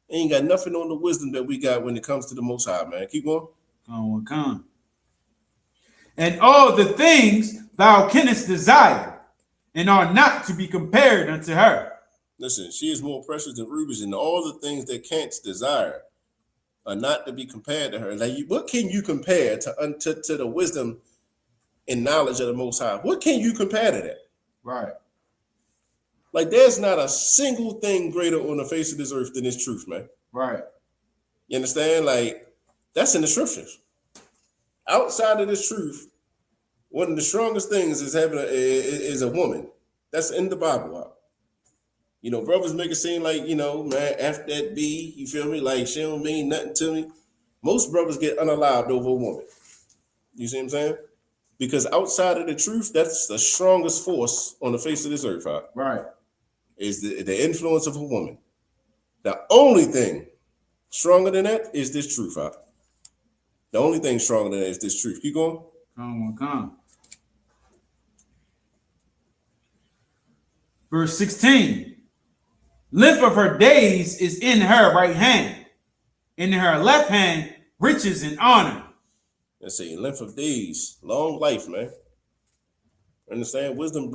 They ain't got nothing on the wisdom that we got when it comes to the Most High, man. Keep going. Come. And all the things thou canst desire, and are not to be compared unto her. Listen, she is more precious than rubies, and all the things that can't desire are not to be compared to her. Like, what can you compare to the wisdom and knowledge of the Most High? What can you compare to that? Right. Like, there's not a single thing greater on the face of this earth than this truth, man. Right. You understand? Like, that's in the scriptures. Outside of this truth, one of the strongest things is a woman. That's in the Bible. You know, brothers make it seem like, you know, man, after that B, you feel me? Like, she don't mean nothing to me. Most brothers get unalived over a woman. You see what I'm saying? Because outside of the truth, that's the strongest force on the face of this earth, right? Is the influence of a woman. The only thing stronger than that is this truth, The only thing stronger than that is this truth. Keep going. Come. Verse 16. Length of her days is in her right hand, in her left hand riches and honor. Let's see, length of days, long life, man. Understand? Wisdom,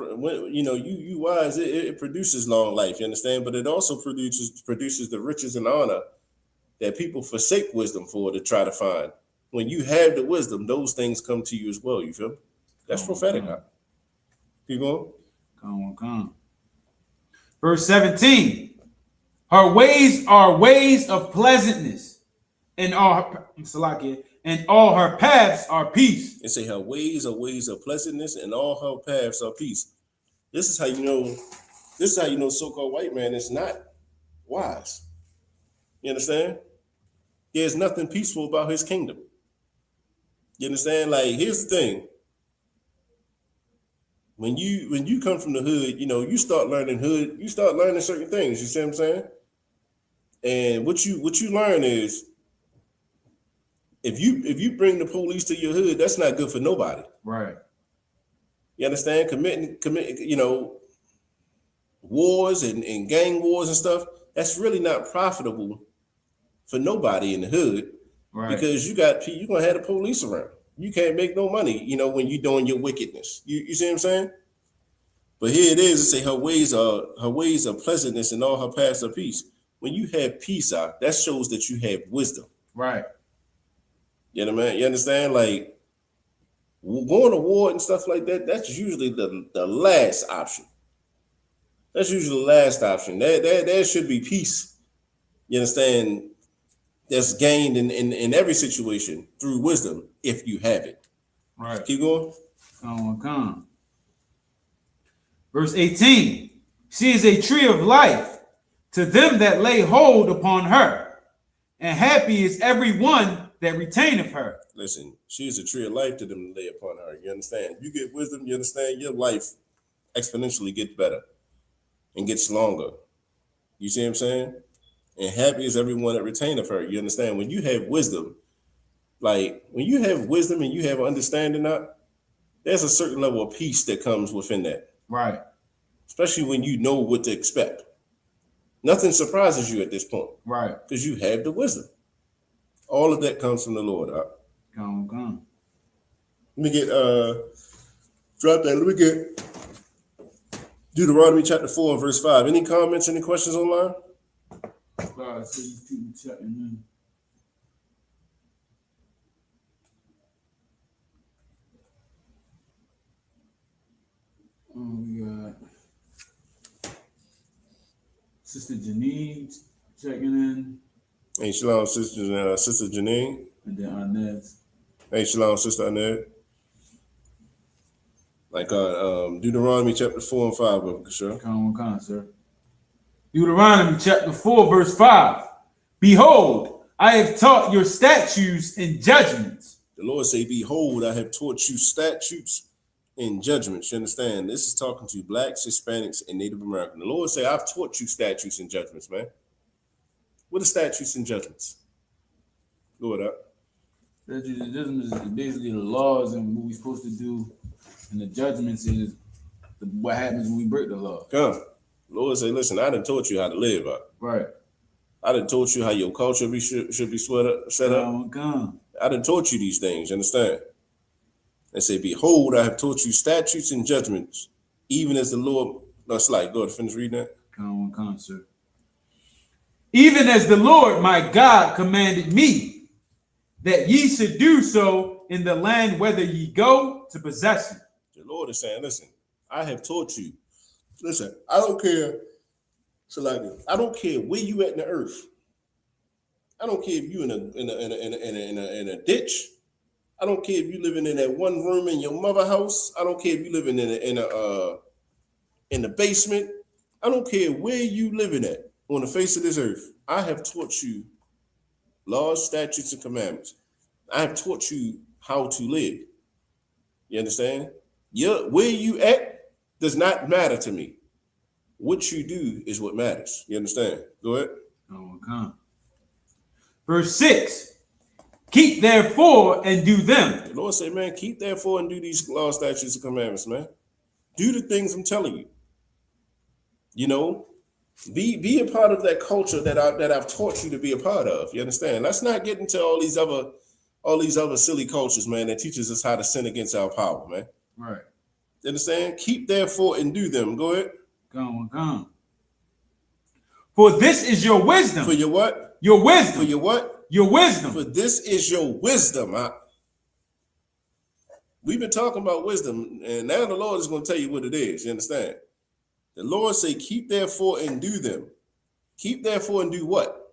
you know, you wise, it produces long life, you understand? But it also produces the riches and honor that people forsake wisdom for to try to find. When you have the wisdom, those things come to you as well, you feel me? That's prophetic, Keep going. Come. Verse 17. Her ways are ways of pleasantness, and all her paths are peace. It say her ways are ways of pleasantness, and all her paths are peace. This is how you know so-called white man is not wise. You understand? There's nothing peaceful about his kingdom. You understand? Like, here's the thing. When you come from the hood, you know, you start learning certain things. You see what I'm saying? And what you learn is if you bring the police to your hood, that's not good for nobody. Right. You understand? Committing, you know, wars and gang wars and stuff, that's really not profitable for nobody in the hood. Right. Because you're gonna have the police around. You can't make no money, you know, when you're doing your wickedness. You see what I'm saying? But here it is, it say her ways are pleasantness and all her paths are peace. When you have peace out, that shows that you have wisdom. Right. You know, man. You understand? Like, going to war and stuff like that, that's usually the last option. That's usually the last option. There should be peace. You understand? That's gained in every situation through wisdom if you have it. Right. Keep going. Come. Verse 18. She is a tree of life to them that lay hold upon her, and happy is every one that retaineth her. Listen, she is a tree of life to them that lay upon her. You understand? You get wisdom, you understand, your life exponentially gets better and gets longer. You see what I'm saying? And happy is everyone that retaineth her. You understand? When you have wisdom, like when you have wisdom and you have understanding, there's a certain level of peace that comes within that. Right. Especially when you know what to expect. Nothing surprises you at this point. Right. Because you have the wisdom. All of that comes from the Lord. Come. Let me get drop that. Let me get Deuteronomy chapter 4 and verse 5. Any comments, any questions online? So you keep checking in. We got Sister Janine checking in. Hey, shalom, Sister Janine. And then Inez. Hey, shalom, sister Annette. Like Deuteronomy chapter 4 and 5, brother Kasher. Come on, sir. Deuteronomy chapter 4, verse 5. Behold, I have taught your statutes and judgments. The Lord say, behold, I have taught you statutes and judgments. You understand? This is talking to blacks, Hispanics, and Native Americans. The Lord say, I've taught you statutes and judgments, man. What are statutes and judgments? Go it up. Statutes and judgments is basically the laws and what we're supposed to do, and the judgments is what happens when we break the law. Come. The Lord say, listen, I done taught you how to live. Right. I done taught you how your culture should be set up. Come. I done taught you these things, you understand? And say, behold, I have taught you statutes and judgments, even as the Lord. That's like, go ahead, finish reading that. Come on, sir. Even as the Lord my God commanded me, that ye should do so in the land whither ye go to possess it. The Lord is saying, listen, I have taught you. Listen, I don't care. So like, I don't care where you at in the earth. I don't care if you in a ditch. I don't care if you living in that one room in your mother house. I don't care if you living in the basement. I don't care where you living at on the face of this earth. I have taught you laws, statutes, and commandments. I have taught you how to live. You understand? Where you at does not matter to me. What you do is what matters. You understand? Go ahead. Okay. Verse 6. Keep therefore and do them. The Lord say, man, keep therefore and do these laws, statutes, and commandments, man. Do the things I'm telling you. You know, be a part of that culture that I've taught you to be a part of. You understand? Let's not get into all these other silly cultures, man, that teaches us how to sin against our power, man. Right. You understand? Keep therefore and do them. Go ahead. Come. For this is your wisdom. For your what? Your wisdom. For your what? Your wisdom. For this is your wisdom. We've been talking about wisdom, and now the Lord is going to tell you what it is. You understand? The Lord say, keep therefore and do them. Keep therefore and do what?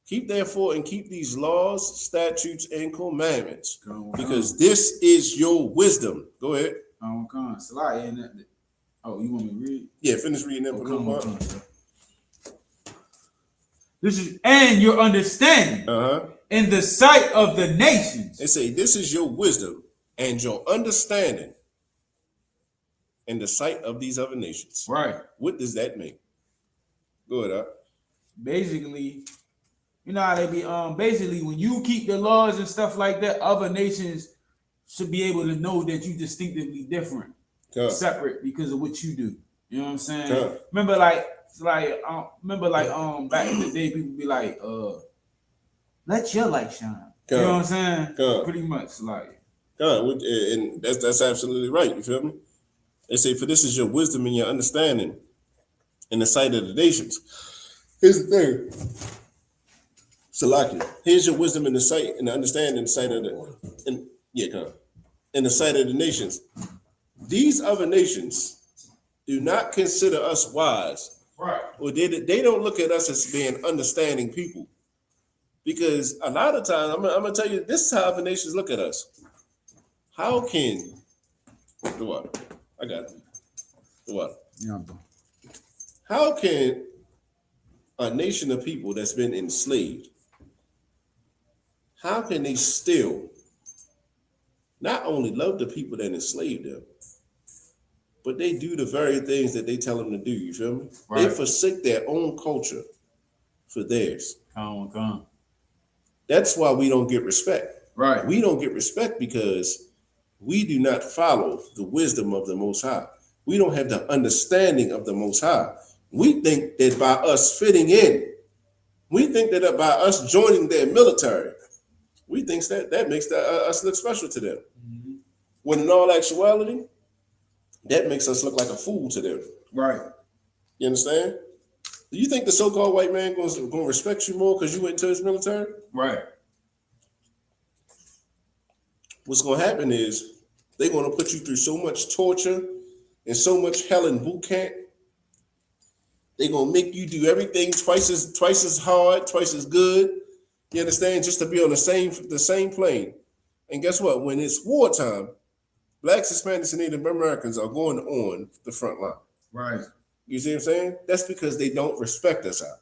Keep therefore and keep these laws, statutes, and commandments. Because this is your wisdom. Go ahead. Oh, you want me to read? Yeah, finish reading that. This is and your understanding in the sight of the nations. They say this is your wisdom and your understanding in the sight of these other nations. Right. What does that mean? Go ahead. Basically, you know how they be basically when you keep the laws and stuff like that, other nations should be able to know that you distinctively different, separate because of what you do. You know what I'm saying? Remember back in the day, people be like, let your light shine. You know what I'm saying? Pretty much like. And that's absolutely right. You feel me? They say, for this is your wisdom and your understanding in the sight of the nations. Here's the thing. Salaki. Here's your wisdom in the sight and the understanding in the sight of in the sight of the nations. These other nations do not consider us wise. Right. Or they don't look at us as being understanding people. Because a lot of times, I'm gonna tell you, this is how other nations look at us. How can the water? I got it. The water. Yeah. How can a nation of people that's been enslaved, how can they still not only love the people that enslaved them, but they do the very things that they tell them to do? You feel me? Right. They forsake their own culture for theirs. Come. That's why we don't get respect. Right. We don't get respect because we do not follow the wisdom of the Most High. We don't have the understanding of the Most High. We think that by us fitting in, we think that by us joining their military, we think that makes us look special to them. Mm-hmm. When in all actuality, that makes us look like a fool to them. Right. You understand? Do you think the so-called white man going to respect you more because you went into his military? Right. What's going to happen is they're going to put you through so much torture and so much hell in boot camp. They're going to make you do everything twice as hard, twice as good. You understand? Just to be on the same plane And guess what? When it's wartime, blacks, Hispanics, and Native Americans are going on the front line. Right. You see what I'm saying? That's because they don't respect us out.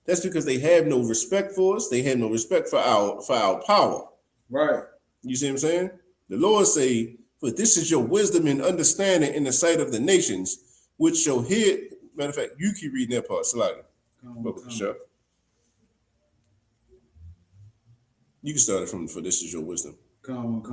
That's because they have no respect for us. They have no respect for our power. Right. You see what I'm saying? The Lord say, "For this is your wisdom and understanding in the sight of the nations, which shall hear." Matter of fact, you keep reading that part, Salaki. Sure. You can start it from "For this is your wisdom." Come.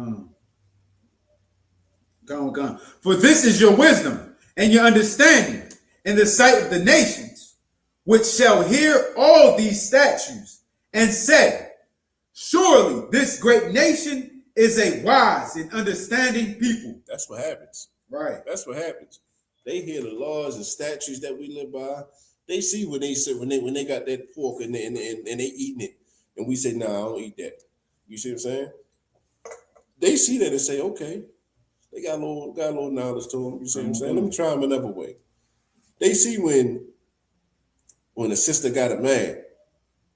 For this is your wisdom and your understanding in the sight of the nations, which shall hear all these statutes and say, surely this great nation is a wise and understanding people. That's what happens. Right. That's what happens. They hear the laws and statutes that we live by. They see when they say when they got that pork and they eating it, and we say, "No, I don't eat that." You see what I'm saying? They see that and say, "Okay." They got a little knowledge to them. You see what I'm saying? Let me try them another way. They see when a sister got a man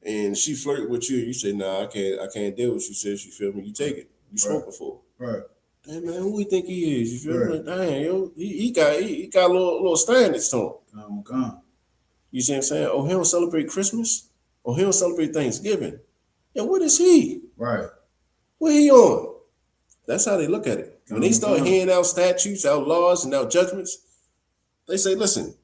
and she flirted with you, you say, "Nah, I can't deal with you, sis." You feel me? You take it. You spoke before. Right. Hey man, who we think he is? You feel me? Like, dang, yo, he got a little standards to him. You see what I'm saying? Oh, he don't celebrate Christmas? Oh, he don't celebrate Thanksgiving. Yeah, what is he? Right. What he on? That's how they look at it. When they start handing out statutes, out laws, and out judgments, they say, "Listen,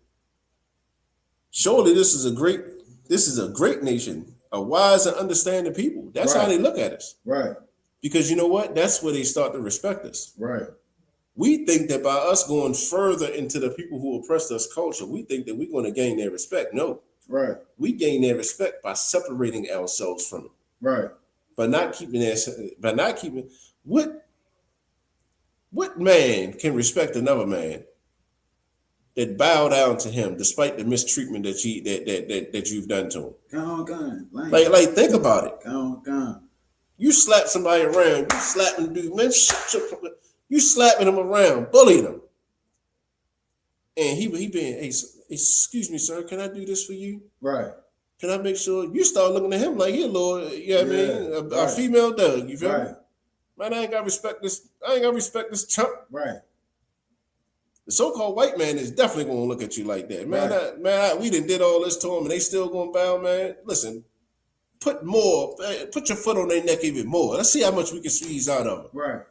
surely this is a great nation, a wise and understanding people." That's how they look at us. Right. Because you know what? That's where they start to respect us. Right. We think that by us going further into the people who oppressed us culture, we think that we're going to gain their respect. No. Right. We gain their respect by separating ourselves from them. Right. By not keeping what man can respect another man that bow down to him despite the mistreatment that you've done to him? Like think about it. You slap somebody around, you slapping dude, man, you slapping him around, bullying him. And he being, "Hey, excuse me, sir, can I do this for you?" Right. Can I make sure? You start looking at him like, "Here, Lord," you know what I mean? A female Doug, you feel me? Man, I ain't gotta respect this chump. Right. The so-called white man is definitely gonna look at you like that. Man, we done did all this to them and they still gonna bow, man. Listen, put your foot on their neck even more. Let's see how much we can squeeze out of them. Right.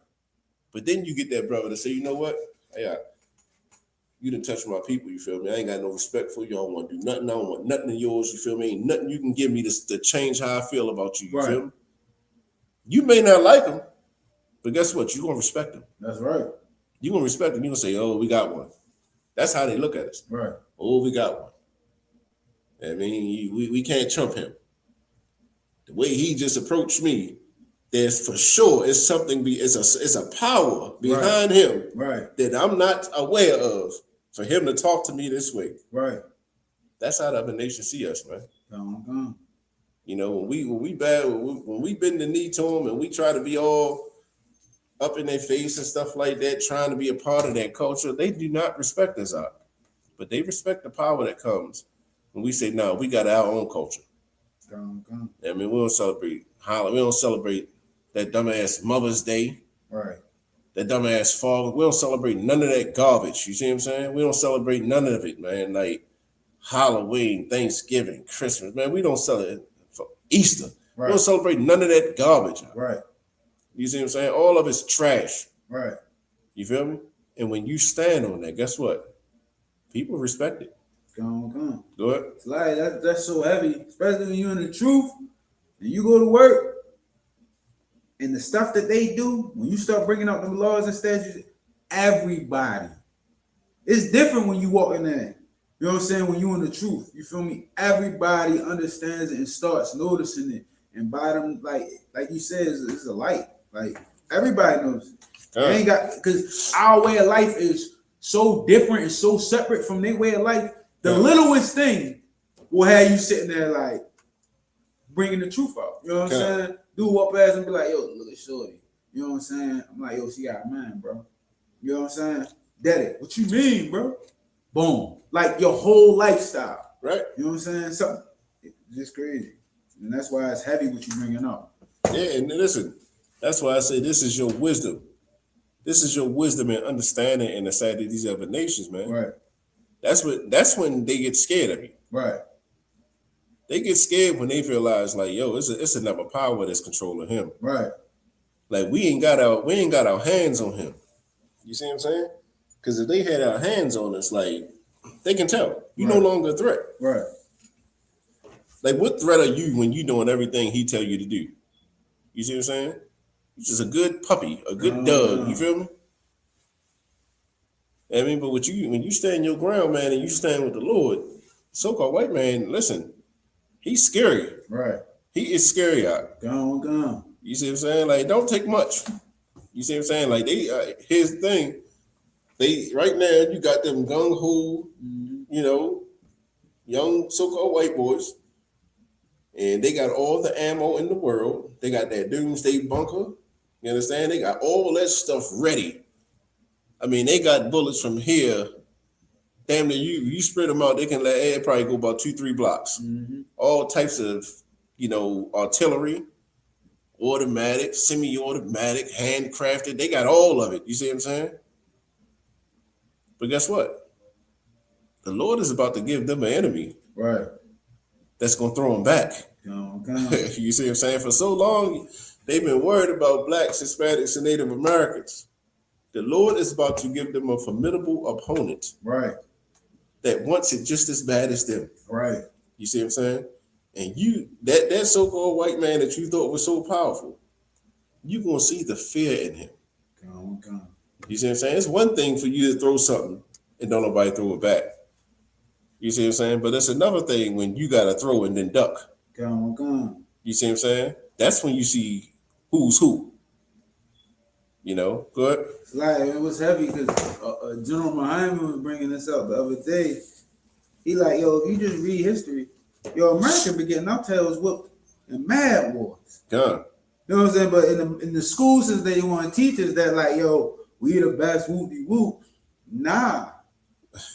But then you get that brother to say, "You know what? Hey, you done touch my people, you feel me? I ain't got no respect for you. I don't want to do nothing. I don't want nothing of yours, you feel me? Ain't nothing you can give me to change how I feel about you, you feel me? You may not like them, but guess what? You're going to respect them. That's right. You're going to respect them. You're going to say, "Oh, we got one." That's how they look at us. Right. "Oh, we got one." I mean, we can't trump him. The way he just approached me, there's for sure it's a power behind him that I'm not aware of for him to talk to me this way. Right. That's how the other nations see us, man. Come. You know, when we bend the knee to them and we try to be all up in their face and stuff like that, trying to be a part of that culture, they do not respect us out. But they respect the power that comes when we say, "No, we got our own culture." Come. I mean, we don't celebrate Halloween. We don't celebrate that dumbass Mother's Day. Right. That dumbass Father. We don't celebrate none of that garbage. You see what I'm saying? We don't celebrate none of it, man. Like Halloween, Thanksgiving, Christmas, man. We don't celebrate for Easter. Right. We don't celebrate none of that garbage. Right. You see what I'm saying? All of it's trash. Right. You feel me? And when you stand on that, guess what? People respect it. Come. Go ahead. It's like that's so heavy, especially when you're in the truth and you go to work and the stuff that they do, when you start bringing up the laws and statutes, everybody. It's different when you walk in there. You know what I'm saying? When you're in the truth, you feel me? Everybody understands it and starts noticing it. And by them, like you said, it's a light. Like everybody knows. They ain't got, because our way of life is so different and so separate from their way of life. The littlest thing will have you sitting there like bringing the truth out. You know what I'm saying? Dude walk past and be like, "Yo, look at shorty." You know what I'm saying? I'm like, "Yo, she got a man, bro." You know what I'm saying? Daddy, what you mean, bro? Boom. Like your whole lifestyle. Right. You know what I'm saying? Something just crazy. And that's why it's heavy what you bringing up. Yeah, and listen, That's why I say this is your wisdom. This is your wisdom and understanding in the sight of these other nations, man. Right. That's when they get scared of you. Right. They get scared when they realize, like, yo, it's another power that's controlling him. Right. Like we ain't got our hands on him. You see what I'm saying? Because if they had our hands on us, like they can tell you're no longer a threat. Right. Like what threat are you when you doing everything he tell you to do? You see what I'm saying? You're just a good puppy, a good dog. You feel me? I mean, but when you stand your ground, man, and you stand with the Lord, so-called white man, listen, he's scary. Right. He is scary out. Gone. You see what I'm saying? Like, don't take much. You see what I'm saying? Like, here's the thing. They right now you got them gung ho, you know, young so-called white boys, and they got all the ammo in the world. They got that doomsday bunker. You understand? They got all that stuff ready. I mean, they got bullets from here. Damn near you spread them out, they can let it probably go about 2-3 blocks. All types of, you know, artillery, automatic, semi-automatic, handcrafted. They got all of it. You see what I'm saying? But guess what? The Lord is about to give them an enemy. Right. That's going to throw them back. You see what I'm saying? For so long, they've been worried about blacks, Hispanics, and Native Americans. The Lord is about to give them a formidable opponent. Right. That wants it just as bad as them. Right. You see what I'm saying? And that so-called white man that you thought was so powerful, you're going to see the fear in him. You see what I'm saying? It's one thing for you to throw something and don't nobody throw it back. You see what I'm saying? But it's another thing when you got to throw and then duck. You see what I'm saying? That's when you see who's who. You know, good. Like, it was heavy because General Muhammad was bringing this up the other day. He like, yo, if you just read history, yo, America been getting our tails whooped in mad wars. Gun. You know what I'm saying? But in the schools, since they want to teach us that, like, yo, we the best, whoop-de-whoop. Nah.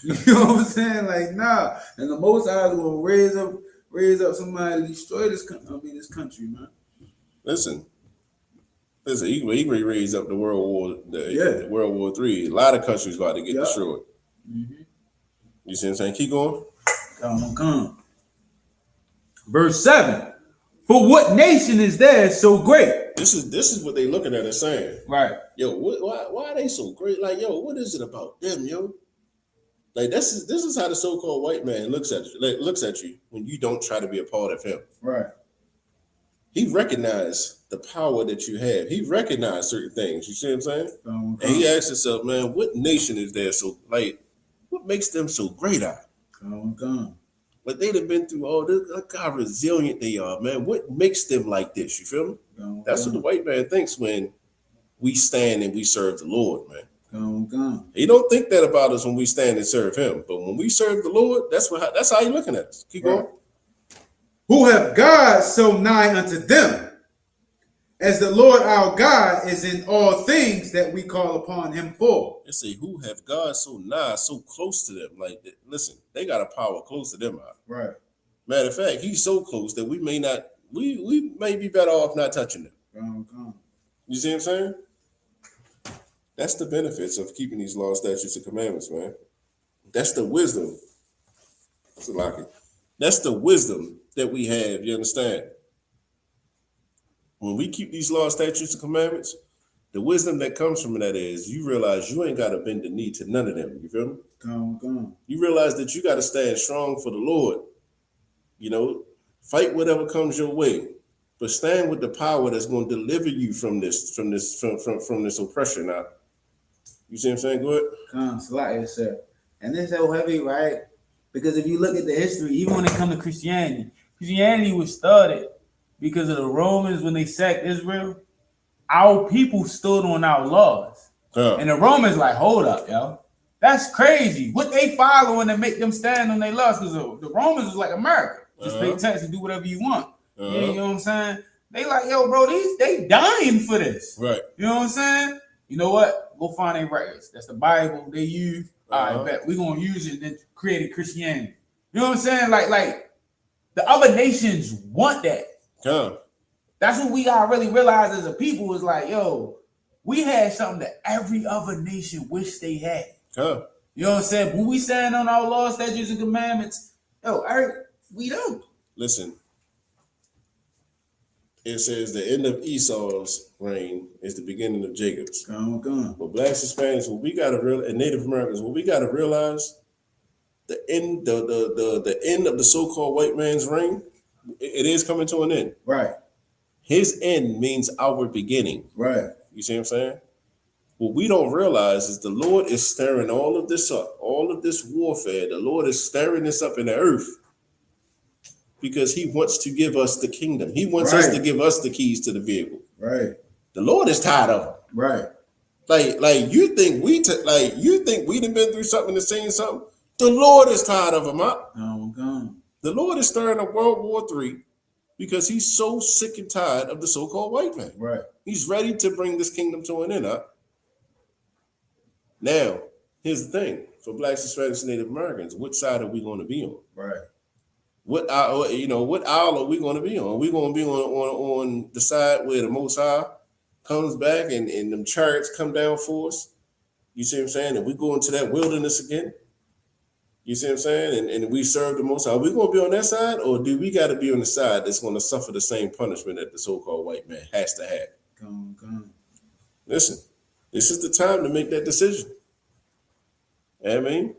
You know what I'm saying? Like, nah. And the Most High is going to raise up somebody to destroy this country, man. Listen, he raised up the World War III. A lot of countries about to get destroyed. You see what I'm saying? Keep going. Come. Verse 7. For what nation is there so great? This is what they looking at and saying. Right. Yo, why are they so great? Like, yo, what is it about them, yo? Like, this is how the so-called white man looks at you. Like, looks at you when you don't try to be a part of him. Right. He recognized the power that you have. He recognized certain things. You see what I'm saying? And he asked himself, man, what nation is there so, like, what makes them so great at? But they'd have been through all this. Look how resilient they are, man. What makes them like this? You feel me? That's what the white man thinks when we stand and we serve the Lord, man. He don't think that about us when we stand and serve him. But when we serve the Lord, that's how he looking at us. Keep going. Who have God so nigh unto them, as the Lord our God is in all things that we call upon him for. They say, who have God so nigh, so close to them? Like, listen, they got a power close to them. Right. Matter of fact, he's so close that we may be better off not touching them. You see what I'm saying? That's the benefits of keeping these laws, statutes, and commandments, man. That's the wisdom. That's the wisdom that we have, you understand? When we keep these laws, statutes, and commandments, the wisdom that comes from that is you realize you ain't got to bend the knee to none of them. You feel me? You realize that you got to stand strong for the Lord. You know, fight whatever comes your way, but stand with the power that's going to deliver you from this oppression. Now, you see what I'm saying? Good. And this is so heavy, right? Because if you look at the history, even when it comes to Christianity was started because of the Romans when they sacked Israel. Our people stood on our laws. And the Romans like, hold up, yo. That's crazy. What they following to make them stand on their laws? Because the Romans was like America. Just pay taxes and do whatever you want. You know what I'm saying? They like, yo, bro, they dying for this. Right. You know what I'm saying? You know what? Go find their records. That's the Bible they use. All right, bet we're gonna use it and then create Christianity. You know what I'm saying? Like the other nations want that. That's what we gotta really realize as a people is like, yo, we had something that every other nation wish they had. Huh. You know what I'm saying? When we stand on our laws, statutes, and commandments, yo, we don't. Listen, it says the end of Esau's reign is the beginning of Jacob's. Come. But blacks, Hispanics, what we gotta and Native Americans, what we gotta realize, the end of the so-called white man's reign, it is coming to an end. Right. His end means our beginning. Right. You see what I'm saying? What we don't realize is the Lord is stirring all of this up, all of this warfare. The Lord is stirring this up in the earth because he wants to give us the kingdom. He wants us to give us the keys to the vehicle. Right. The Lord is tired of them. Right. Like you think we done been through something and seen something? The Lord is tired of them, huh? The Lord is stirring up World War III because he's so sick and tired of the so-called white man. Right. He's ready to bring this kingdom to an end, huh? Now, here's the thing. For blacks, Hispanics, and Native Americans, which side are we going to be on? Right. What aisle are we going to be on? Are we going to be on the side where the Most High comes back and them chariots come down for us? You see what I'm saying? And we go into that wilderness again? You see what I'm saying? And we serve the Most High. Are we going to be on that side, or do we got to be on the side that's going to suffer the same punishment that the so-called white man has to have? Come. Listen, this is the time to make that decision. I mean,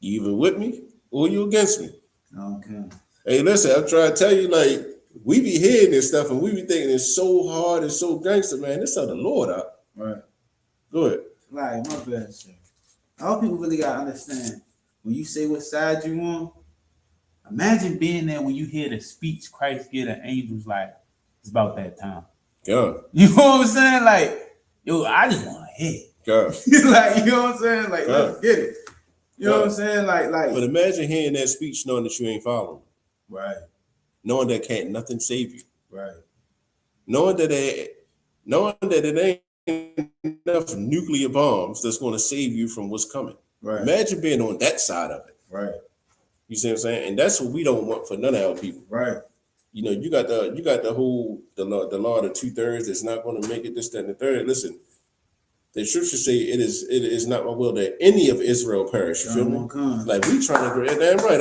you either with me or you against me. Okay. Hey, listen, I'm trying to tell you, like, we be hearing this stuff and we be thinking it's so hard and so gangster, man. This is the Lord out. Right. Go ahead. Like, my bad, sir. All people really gotta understand, when you say what side you on, imagine being there when you hear the speech Christ give the angels, like, it's about that time. Yeah. You know what I'm saying? Like, yo, I just want to hit. Yeah. Like, you know what I'm saying? Like, let's get it. You know what I'm saying? Like. But imagine hearing that speech knowing that you ain't following. Right. Knowing that can't nothing save you. Right. Knowing that it ain't enough nuclear bombs that's going to save you from what's coming. Right. Imagine being on that side of it. Right. You see what I'm saying? And that's what we don't want for none of our people. Right. You know, you got the whole the law of the 2/3 that's not going to make it, this, that, and the third. Listen, the scriptures say it is not my will that any of Israel perish. You feel me? Like we trying to get damn right,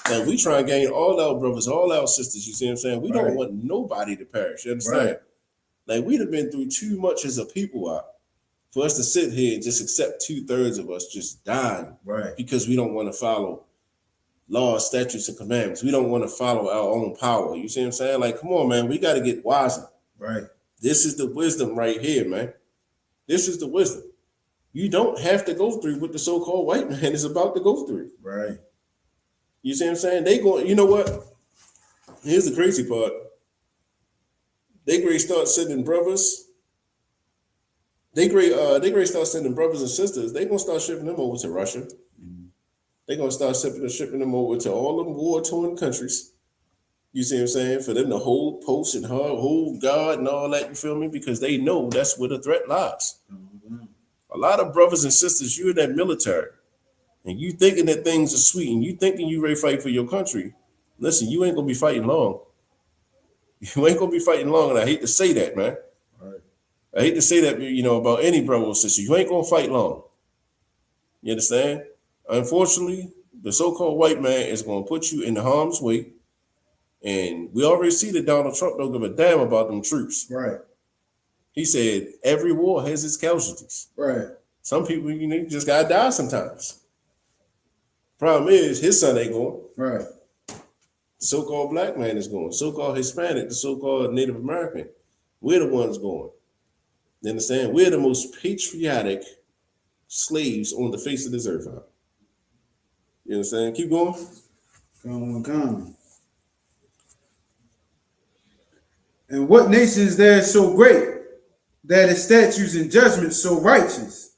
like we trying to gain all our brothers, all our sisters. You see what I'm saying? We don't want nobody to perish. You understand? Right. Like we'd have been through too much as a people for us to sit here and just accept 2/3 of us just dying, right? Because we don't want to follow laws, statutes, and commandments. We don't want to follow our own power. You see what I'm saying? Like, come on, man, we got to get wiser. Right. This is the wisdom right here, man. This is the wisdom. You don't have to go through what the so-called white man is about to go through. Right. You see what I'm saying? They going, you know what? Here's the crazy part. They great start sending brothers. They great start sending brothers and sisters. They gonna start shipping them over to Russia. Mm-hmm. They gonna start shipping them over to all them war-torn countries. You see what I'm saying? For them to hold posts and hold God and all that, you feel me? Because they know that's where the threat lies. Mm-hmm. A lot of brothers and sisters, you're in that military, and you thinking that things are sweet, and you thinking you ready to fight for your country. Listen, you ain't gonna be fighting long. You ain't gonna be fighting long, and I hate to say that, man. Right. I hate to say that, you know, about any brother or sister. You ain't gonna fight long. You understand? Unfortunately, the so-called white man is gonna put you in the harm's way. And we already see that Donald Trump don't give a damn about them troops. Right. He said every war has its casualties. Right. Some people, you know, just gotta die sometimes. Problem is, his son ain't going. Right. The so-called black man is going. So-called Hispanic, the so-called Native American. We're the ones going. You understand? We're the most patriotic slaves on the face of this earth. Huh? You understand? Keep going. Come. And what nation is there so great that its statutes and judgments so righteous?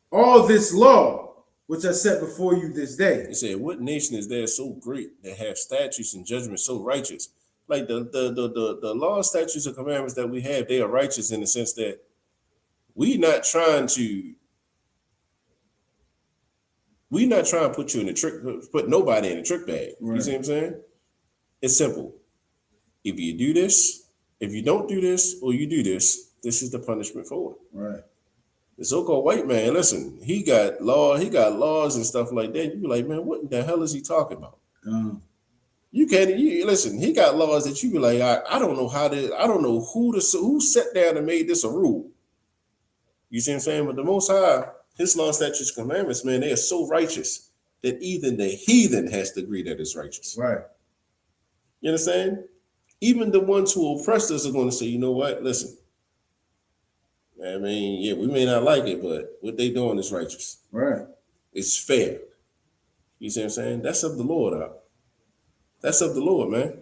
All this law which I set before you this day. He said, what nation is there so great that have statutes and judgments so righteous? Like the law, statutes, and commandments that we have, they are righteous in the sense that we're not trying to put you in a trick, put nobody in a trick bag. Right. You see what I'm saying? It's simple. If you do this, if you don't do this, or you do this, this is the punishment for it. Right. The so-called white man, listen, he got laws and stuff like that. You be like, man, what the hell is he talking about? You can't. Listen. He got laws that you be like, I don't know I don't know who sat down and made this a rule. You see what I'm saying? But the Most High, His law, statutes, commandments, man, they are so righteous that even the heathen has to agree that it's righteous. Right. You understand? Even the ones who oppress us are going to say, you know what? Listen. I mean, yeah, we may not like it, but what they doing is righteous. Right. It's fair. You see what I'm saying? That's of the Lord out. That's of the Lord, man.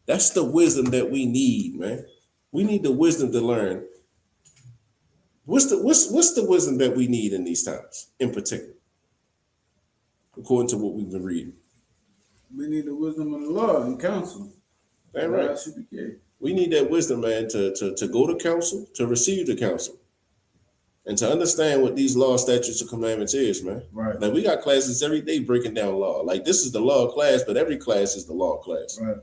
That's the wisdom that we need, man. We need the wisdom to learn. What's the wisdom that we need in these times, in particular, according to what we've been reading? We need the wisdom of the law and counsel. That's right. We need that wisdom, man, to go to counsel, to receive the counsel, and to understand what these law, statutes, and commandments is, man. Right. Like we got classes every day breaking down law. Like this is the law class, but every class is the law class. Right.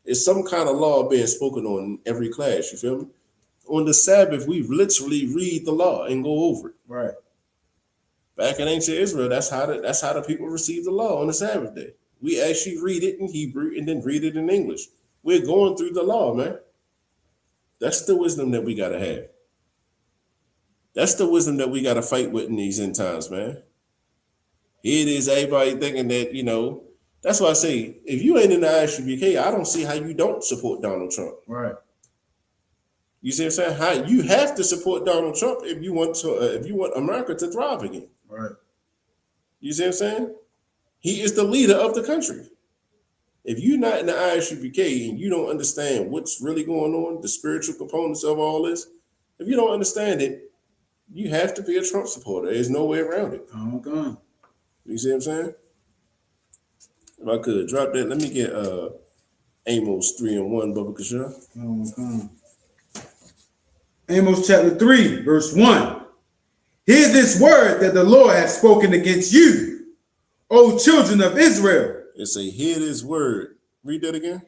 It's some kind of law being spoken on every class. You feel me? On the Sabbath, we literally read the law and go over it. Right. Back in ancient Israel, that's how the people received the law on the Sabbath day. We actually read it in Hebrew and then read it in English. We're going through the law, man. That's the wisdom that we gotta have. That's the wisdom that we gotta fight with in these end times, man. Here it is, everybody thinking that, you know, that's why I say, if you ain't in the ISUBK, I don't see how you don't support Donald Trump. Right. You see what I'm saying? How you have to support Donald Trump if you want America to thrive again. Right. You see what I'm saying? He is the leader of the country. If you're not in the ISUBK and you don't understand what's really going on, the spiritual components of all this, if you don't understand it, you have to be a Trump supporter. There's no way around it. Oh, God. You see what I'm saying? If I could drop that, let me get Amos 3:1, Bubba Kasha. Oh, God. Amos chapter 3, verse 1. Hear this word that the Lord has spoken against you, O children of Israel. It say, hear this word. Read that again.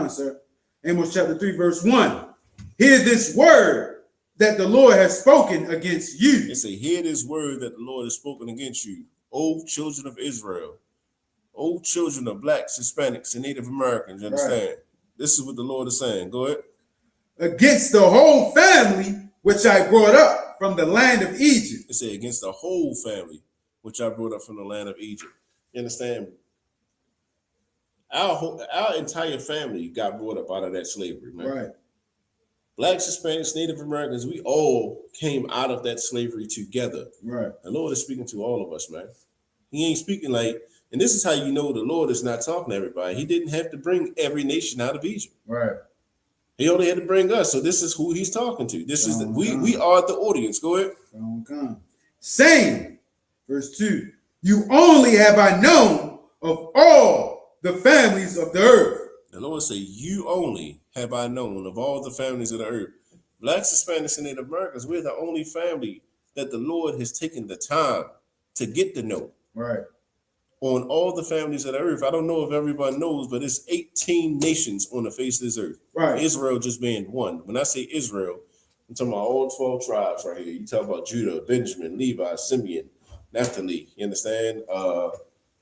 Sir. Amos chapter 3, verse 1. Hear this word that the Lord has spoken against you. It say, hear this word that the Lord has spoken against you, O children of Israel, O children of blacks, Hispanics, and Native Americans. You understand? Right. This is what the Lord is saying. Go ahead. Against the whole family which I brought up from the land of Egypt. It say, against the whole family which I brought up from the land of Egypt. You understand? Our entire family got brought up out of that slavery, man. Right. Blacks, Hispanics, Native Americans, we all came out of that slavery together. Right. The Lord is speaking to all of us, man. He ain't speaking like, and this is how you know the Lord is not talking to everybody. He didn't have to bring every nation out of Egypt. Right. He only had to bring us. So this is who he's talking to. This is we are the audience. Go ahead. Saying, verse 2, you only have I known of all the families of the earth. The Lord say, you only have I known of all the families of the earth. Blacks, Hispanics, and Native Americans, we're the only family that the Lord has taken the time to get to know. Right. On all the families of the earth. I don't know if everybody knows, but it's 18 nations on the face of this earth. Right. Israel just being one. When I say Israel, I'm talking about all 12 tribes right here. You talk about Judah, Benjamin, Levi, Simeon, Naphtali, you understand?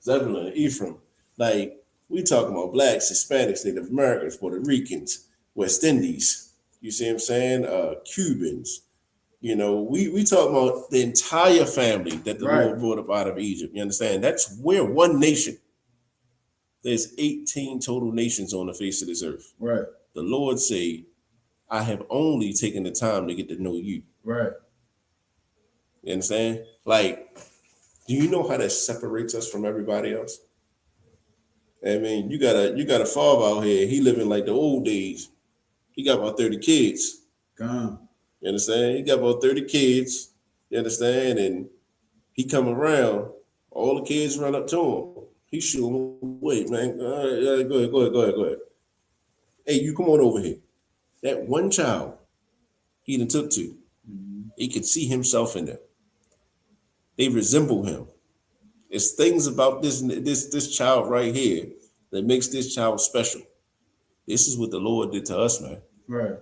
Zebulun, Ephraim. Like, we talking about blacks, Hispanics, Native Americans, Puerto Ricans, West Indies. You see what I'm saying? Cubans. You know, we talk about the entire family that the Lord brought up out of Egypt. You understand? We're one nation. There's 18 total nations on the face of this earth. Right. The Lord say, I have only taken the time to get to know you. Right. You understand? Like, do you know how that separates us from everybody else? I mean, you got a father out here. He living like the old days. He got about 30 kids. You understand? He got about 30 kids. You understand? And he come around. All the kids run up to him. He shoot him. Wait, man. Go ahead. Hey, you come on over here. That one child he done took to. He could see himself in them. They resemble him. It's things about this child right here that makes this child special. This is what the Lord did to us, man. Right.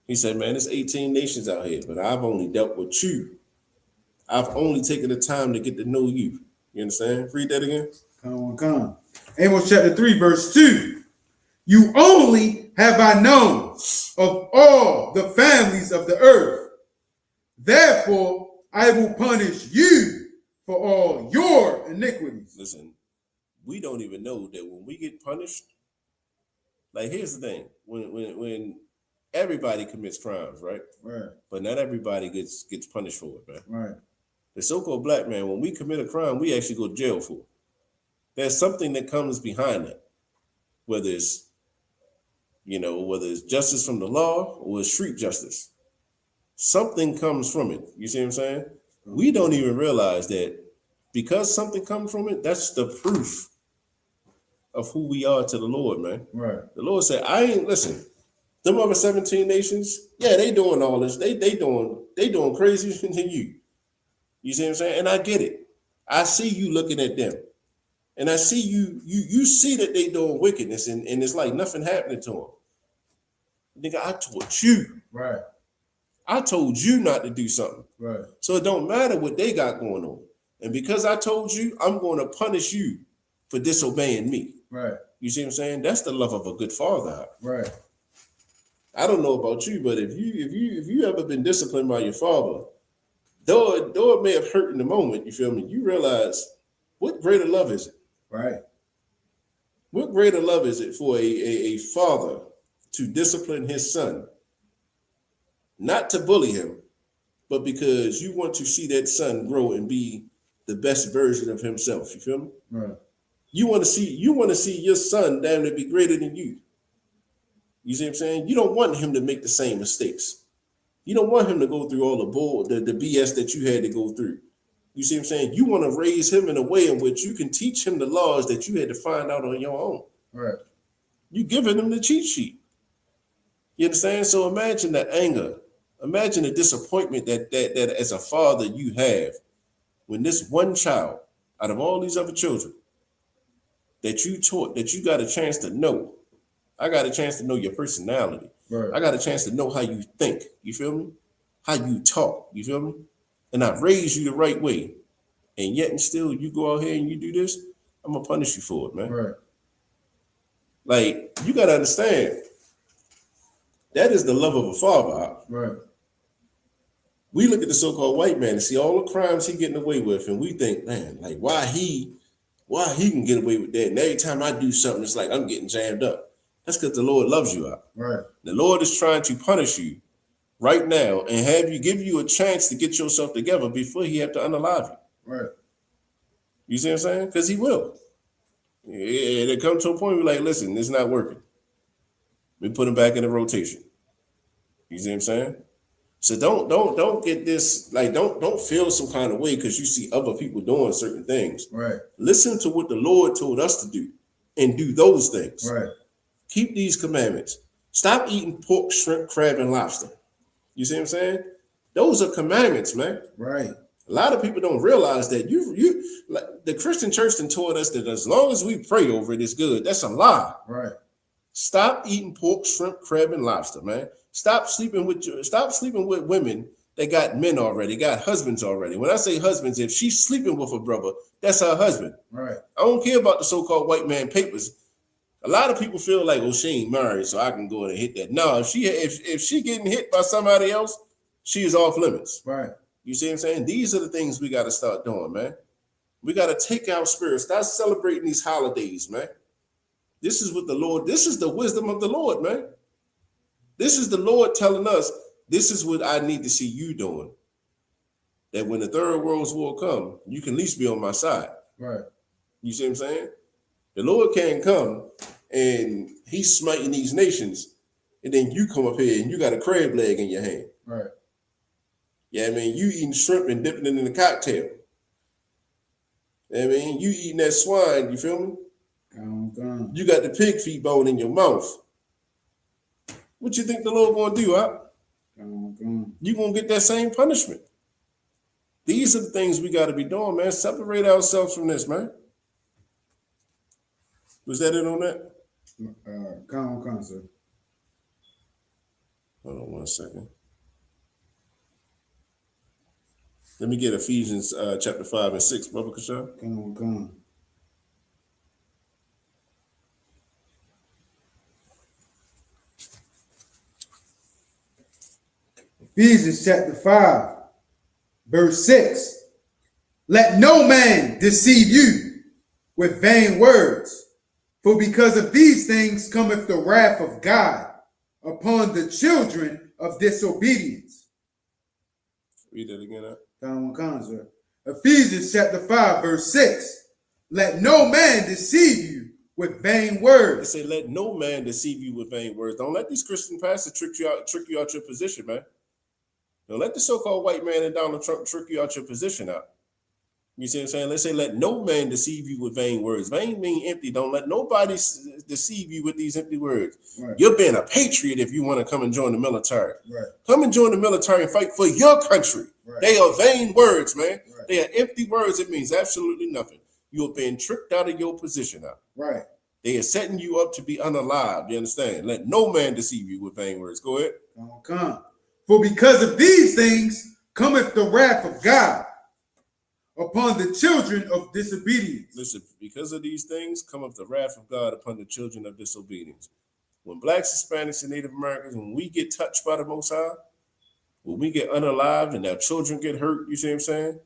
He said, man, there's 18 nations out here, but I've only dealt with you. I've only taken the time to get to know you. You understand? Read that again. Come on. Amos chapter 3, verse 2. You only have I known of all the families of the earth. Therefore, I will punish you for all your iniquities. Listen, we don't even know that when we get punished, like here's the thing, when everybody commits crimes, right? Right. But not everybody gets punished for it, man. Right. The so-called black man, when we commit a crime, we actually go to jail for it. There's something that comes behind that, whether it's justice from the law or it's street justice. Something comes from it. You see what I'm saying? We don't even realize that because something comes from it, that's the proof of who we are to the Lord, man. Right. The Lord said, listen, them other 17 nations, yeah, they doing all this. They doing crazier than you. You see what I'm saying? And I get it. I see you looking at them. And I see you see that they doing wickedness and it's like nothing happening to them. Nigga, I told you. Right. I told you not to do something. Right. So it don't matter what they got going on. And because I told you, I'm going to punish you for disobeying me. Right. You see what I'm saying? That's the love of a good father. Right. I don't know about you, but if you ever been disciplined by your father, though it may have hurt in the moment, you feel me? You realize what greater love is it? Right. What greater love is it for a father to discipline his son? Not to bully him, but because you want to see that son grow and be the best version of himself. You feel me? Right. You want to see your son damn to be greater than you. You see what I'm saying? You don't want him to make the same mistakes. You don't want him to go through all the BS that you had to go through. You see what I'm saying? You want to raise him in a way in which you can teach him the laws that you had to find out on your own. Right. You giving him the cheat sheet. You understand? So imagine the anger. Imagine the disappointment that as a father you have when this one child out of all these other children that you taught, that you got a chance to know. I got a chance to know your personality. Right. I got a chance to know how you think. You feel me? How you talk. You feel me? And I raised you the right way. And yet and still you go out here and you do this, I'm going to punish you for it, man. Right. Like, you got to understand, that is the love of a father. Right. We look at the so-called white man and see all the crimes he getting away with, and we think, man, like why he can get away with that? And every time I do something, it's like I'm getting jammed up. That's because the Lord loves you out. Right. The Lord is trying to punish you right now and give you a chance to get yourself together before he have to unalive you. Right. You see what I'm saying? Because he will. It comes to a point where like, listen, it's not working. We put him back in the rotation. You see what I'm saying? So don't get this, like don't feel some kind of way because you see other people doing certain things. Right. Listen to what the Lord told us to do and do those things. Right. Keep these commandments. Stop eating pork, shrimp, crab, and lobster. You see what I'm saying? Those are commandments, man. Right. A lot of people don't realize that like, the Christian church done taught us that as long as we pray over it, it's good. That's a lie. Right. Stop eating pork, shrimp, crab, and lobster, man. Stop sleeping with women that got men already, got husbands already. When I say husbands, if she's sleeping with a brother, that's her husband. Right. I don't care about the so-called white man papers. A lot of people feel like, oh, she ain't married, so I can go in and hit that. No, if she getting hit by somebody else, she is off limits. Right. You see what I'm saying? These are the things we got to start doing, man. We got to take our spirit, start celebrating these holidays, man. This is what the Lord, this is the wisdom of the Lord, man. This is the Lord telling us, this is what I need to see you doing. That when the Third World War come, you can at least be on my side. Right. You see what I'm saying? The Lord can't come and he's smiting these nations, and then you come up here and you got a crab leg in your hand. Right. Yeah, I mean, you eating shrimp and dipping it in a cocktail. I mean, you eating that swine, you feel me? You got the pig feet bone in your mouth. What you think the Lord gonna do, huh? You gonna get that same punishment. These are the things we got to be doing, man. Separate ourselves from this, man. Was that it on that? Come, sir. Hold on 1 second. Let me get Ephesians chapter 5 and 6, Brother Kashan. Come. Ephesians chapter 5, verse 6. Let no man deceive you with vain words, for because of these things cometh the wrath of God upon the children of disobedience. Read that again. Sir. Ephesians chapter 5, verse 6. Let no man deceive you with vain words. They say, let no man deceive you with vain words. Don't let these Christian pastors trick you out your position, man. Don't let the so-called white man and Donald Trump trick you out your position out. You see what I'm saying? Let's say, let no man deceive you with vain words. Vain mean empty. Don't let nobody deceive you with these empty words. Right. You're being a patriot if you want to come and join the military. Right. Come and join the military and fight for your country. Right. They are vain words, man. Right. They are empty words. It means absolutely nothing. You are being tricked out of your position now. Right. They are setting you up to be unalived. You understand? Let no man deceive you with vain words. Go ahead. Come. For because of these things cometh the wrath of God upon the children of disobedience. Listen, because of these things cometh the wrath of God upon the children of disobedience. When blacks, Hispanics, and Native Americans, when we get touched by the Most High, when we get unalived and our children get hurt, you see what I'm saying?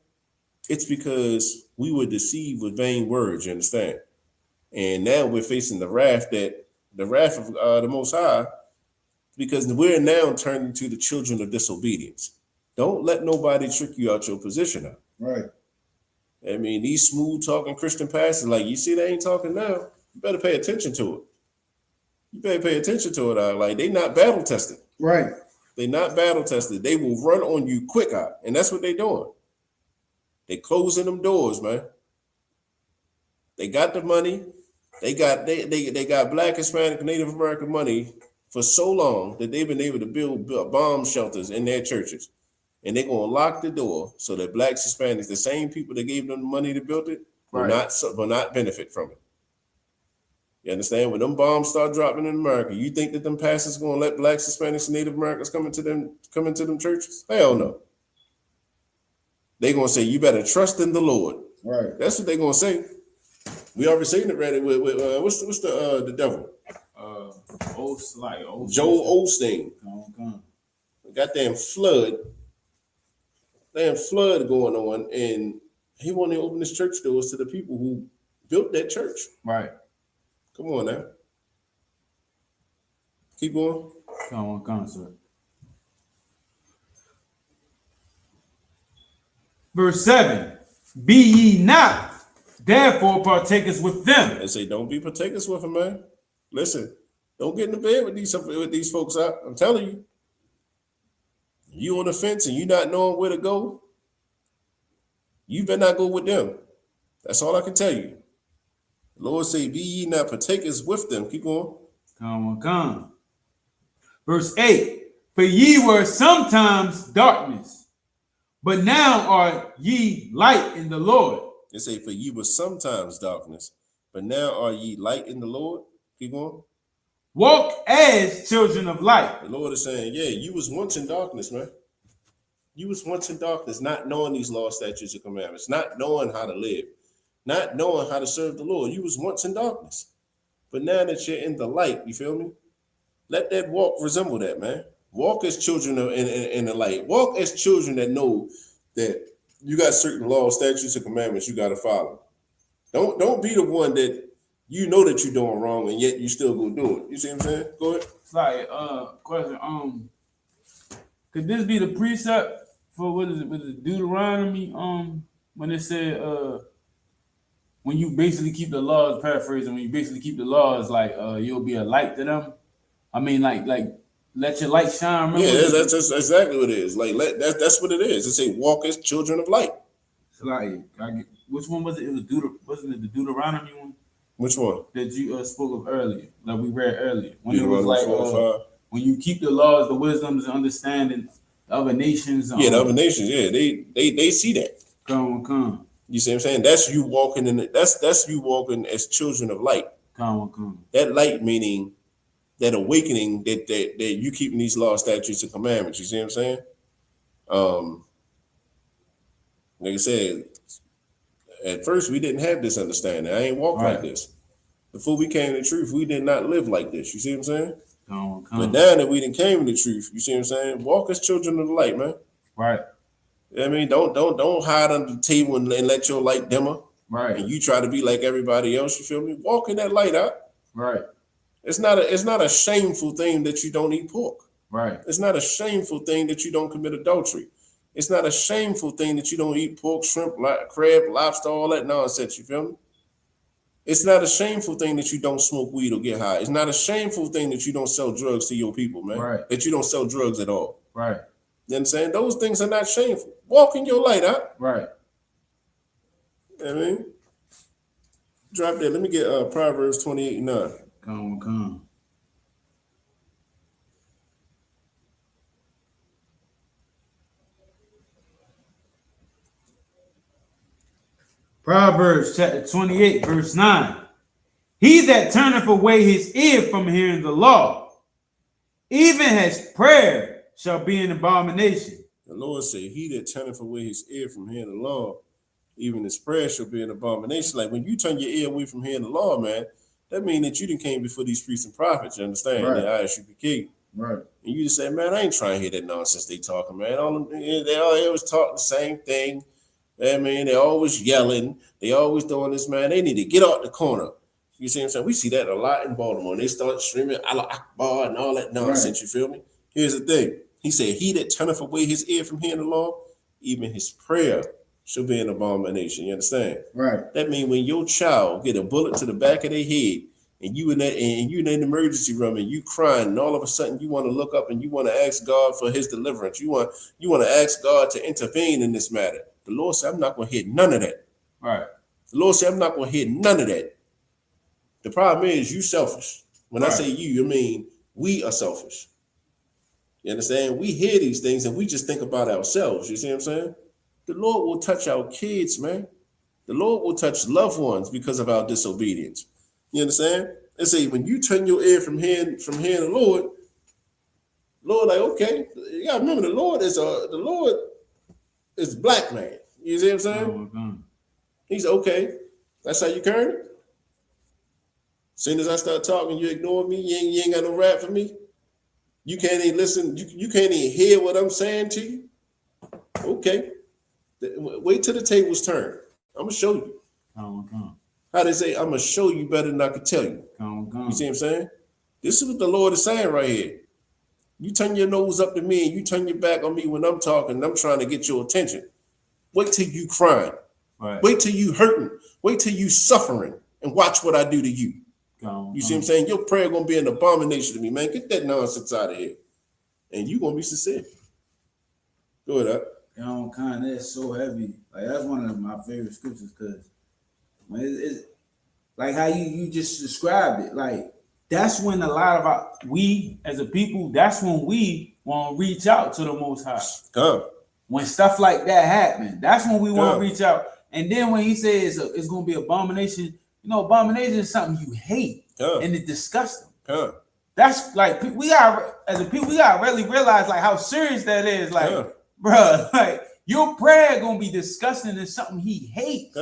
It's because we were deceived with vain words, you understand? And now we're facing the wrath of the Most High, because we're now turned into the children of disobedience. Don't let nobody trick you out your position out. Right. I mean, these smooth talking Christian pastors, like, you see, they ain't talking now. You better pay attention to it. You better pay attention to it. Like, they not battle tested. Right. They not battle tested. They will run on you quick out, and that's what they doing. They closing them doors, man. They got the money. They got Black, Hispanic, Native American money for so long that they've been able to build bomb shelters in their churches. And they're going to lock the door so that Blacks, Hispanics, the same people that gave them the money to build it, will not benefit from it. You understand? When them bombs start dropping in America, you think that them pastors going to let Blacks, Hispanics, and Native Americans come into them churches? Hell no. They're going to say, you better trust in the Lord. Right. That's what they're going to say. We already seen it ready with what's the devil? Joel Osteen. Goddamn flood. Damn flood going on, and he wanted to open his church doors to the people who built that church. Right. Come on now. Keep going. Come on, sir. Verse 7. Be ye not therefore partakers with them. And say, don't be partakers with them, man. Listen, don't get in the bed with these folks out. I'm telling you. You on the fence and you not knowing where to go, you better not go with them. That's all I can tell you. The Lord say, be ye not partakers with them. Keep going. Come. Verse 8. For ye were sometimes darkness, but now are ye light in the Lord. They say, for ye were sometimes darkness, but now are ye light in the Lord. Keep going. Walk as children of light. The Lord is saying, yeah, you was once in darkness, man. You was once in darkness, not knowing these laws, statutes, and commandments, not knowing how to live, not knowing how to serve the Lord. You was once in darkness. But now that you're in the light, you feel me? Let that walk resemble that, man. Walk as children in the light. Walk as children that know that you got certain laws, statutes, and commandments you got to follow. Don't be the one that you know that you're doing wrong and yet you still go do it. You see what I'm saying? Go ahead. It's like question. Could this be the precept for what is it with the Deuteronomy? When it said when you basically keep the laws, paraphrasing, when you basically keep the laws, like you'll be a light to them. I mean, like let your light shine. Remember? Yeah, that's exactly what it is. Like that's what it is. It say walk as children of light. It's like which one was it? It was wasn't it the Deuteronomy one? Which one? That you spoke of earlier, that we read earlier. When it Deuteronomy was like when you keep the laws, the wisdoms, and understanding the other nations. The other nations, they see that. Come. You see what I'm saying? That's you walking in. That's you walking as children of light. Come. That light meaning that awakening that you keeping these laws, statutes, and commandments. You see what I'm saying? Like I said, at first we didn't have this understanding. I ain't walk Right. like this. Before we came to the truth, we did not live like this. You see what I'm saying? Come. But now that we didn't came to the truth, you see what I'm saying? Walk as children of the light, man. Right. You know what I mean, don't hide under the table and let your light dimmer. Right. And you try to be like everybody else. You feel me? Walk in that light out. Right. It's not a shameful thing that you don't eat pork. Right. It's not a shameful thing that you don't commit adultery. It's not a shameful thing that you don't eat pork, shrimp, crab, lobster, all that nonsense. You feel me? It's not a shameful thing that you don't smoke weed or get high. It's not a shameful thing that you don't sell drugs to your people, man. Right. That you don't sell drugs at all. Right. You know what I'm saying? Those things are not shameful. Walk in your light, huh? Right. You know what I mean? Drop that. Let me get Proverbs 28:9. Come. Proverbs chapter 28, verse 9. He that turneth away his ear from hearing the law, even his prayer shall be an abomination. The Lord said, he that turneth away his ear from hearing the law, even his prayer shall be an abomination. Like when you turn your ear away from hearing the law, man, that means that you didn't came before these priests and prophets, you understand? Right. The ISUPK. Right. And you just say, man, I ain't trying to hear that nonsense they talking, man. They always talk the same thing. I mean, they always yelling. They always doing this, man. They need to get out the corner. You see what I'm saying? We see that a lot in Baltimore. They start screaming Allah Akbar and all that nonsense, You feel me? Here's the thing. He said, he that turneth away his ear from hearing the law, even his prayer shall be an abomination. You understand? Right. That means when your child get a bullet to the back of their head and you in the emergency room and you crying, and all of a sudden you want to look up and you want to ask God for his deliverance. You want to ask God to intervene in this matter. The Lord said, I'm not going to hear none of that. Right. The Lord said, I'm not going to hear none of that. The problem is you selfish. When I say you, I mean we are selfish. You understand? We hear these things and we just think about ourselves. You see what I'm saying? The Lord will touch our kids, man. The Lord will touch loved ones because of our disobedience. You understand? And say when you turn your ear from hearing the Lord, like, okay, you gotta remember the Lord is black man. You see what I'm saying? He's okay. That's how you turn it. As soon as I start talking, you ignore me. You ain't got no rap for me. You can't even listen. You can't even hear what I'm saying to you. Okay. Wait till the tables turn. I'm gonna show you. How they say, I'm gonna show you better than I could tell you. You see what I'm saying? This is what the Lord is saying right here. You turn your nose up to me and you turn your back on me when I'm talking and I'm trying to get your attention. Wait till you crying. Right. Wait till you hurting. Wait till you suffering and watch what I do to you. You see what I'm saying? Your prayer gonna be an abomination to me, man. Get that nonsense out of here. And you gonna be sincere. Go ahead, up. That's so heavy. Like that's one of my favorite scriptures because it's like how you just described it. Like that's when a lot of we as a people, that's when we want to reach out to the Most High. When stuff like that happen, that's when we want to reach out. And then when he says it's going to be abomination, abomination is something you hate and it's disgusting. That's like we got as a people, we got to really realize like how serious that is. Like, bro, like your prayer gonna be disgusting and something he hates.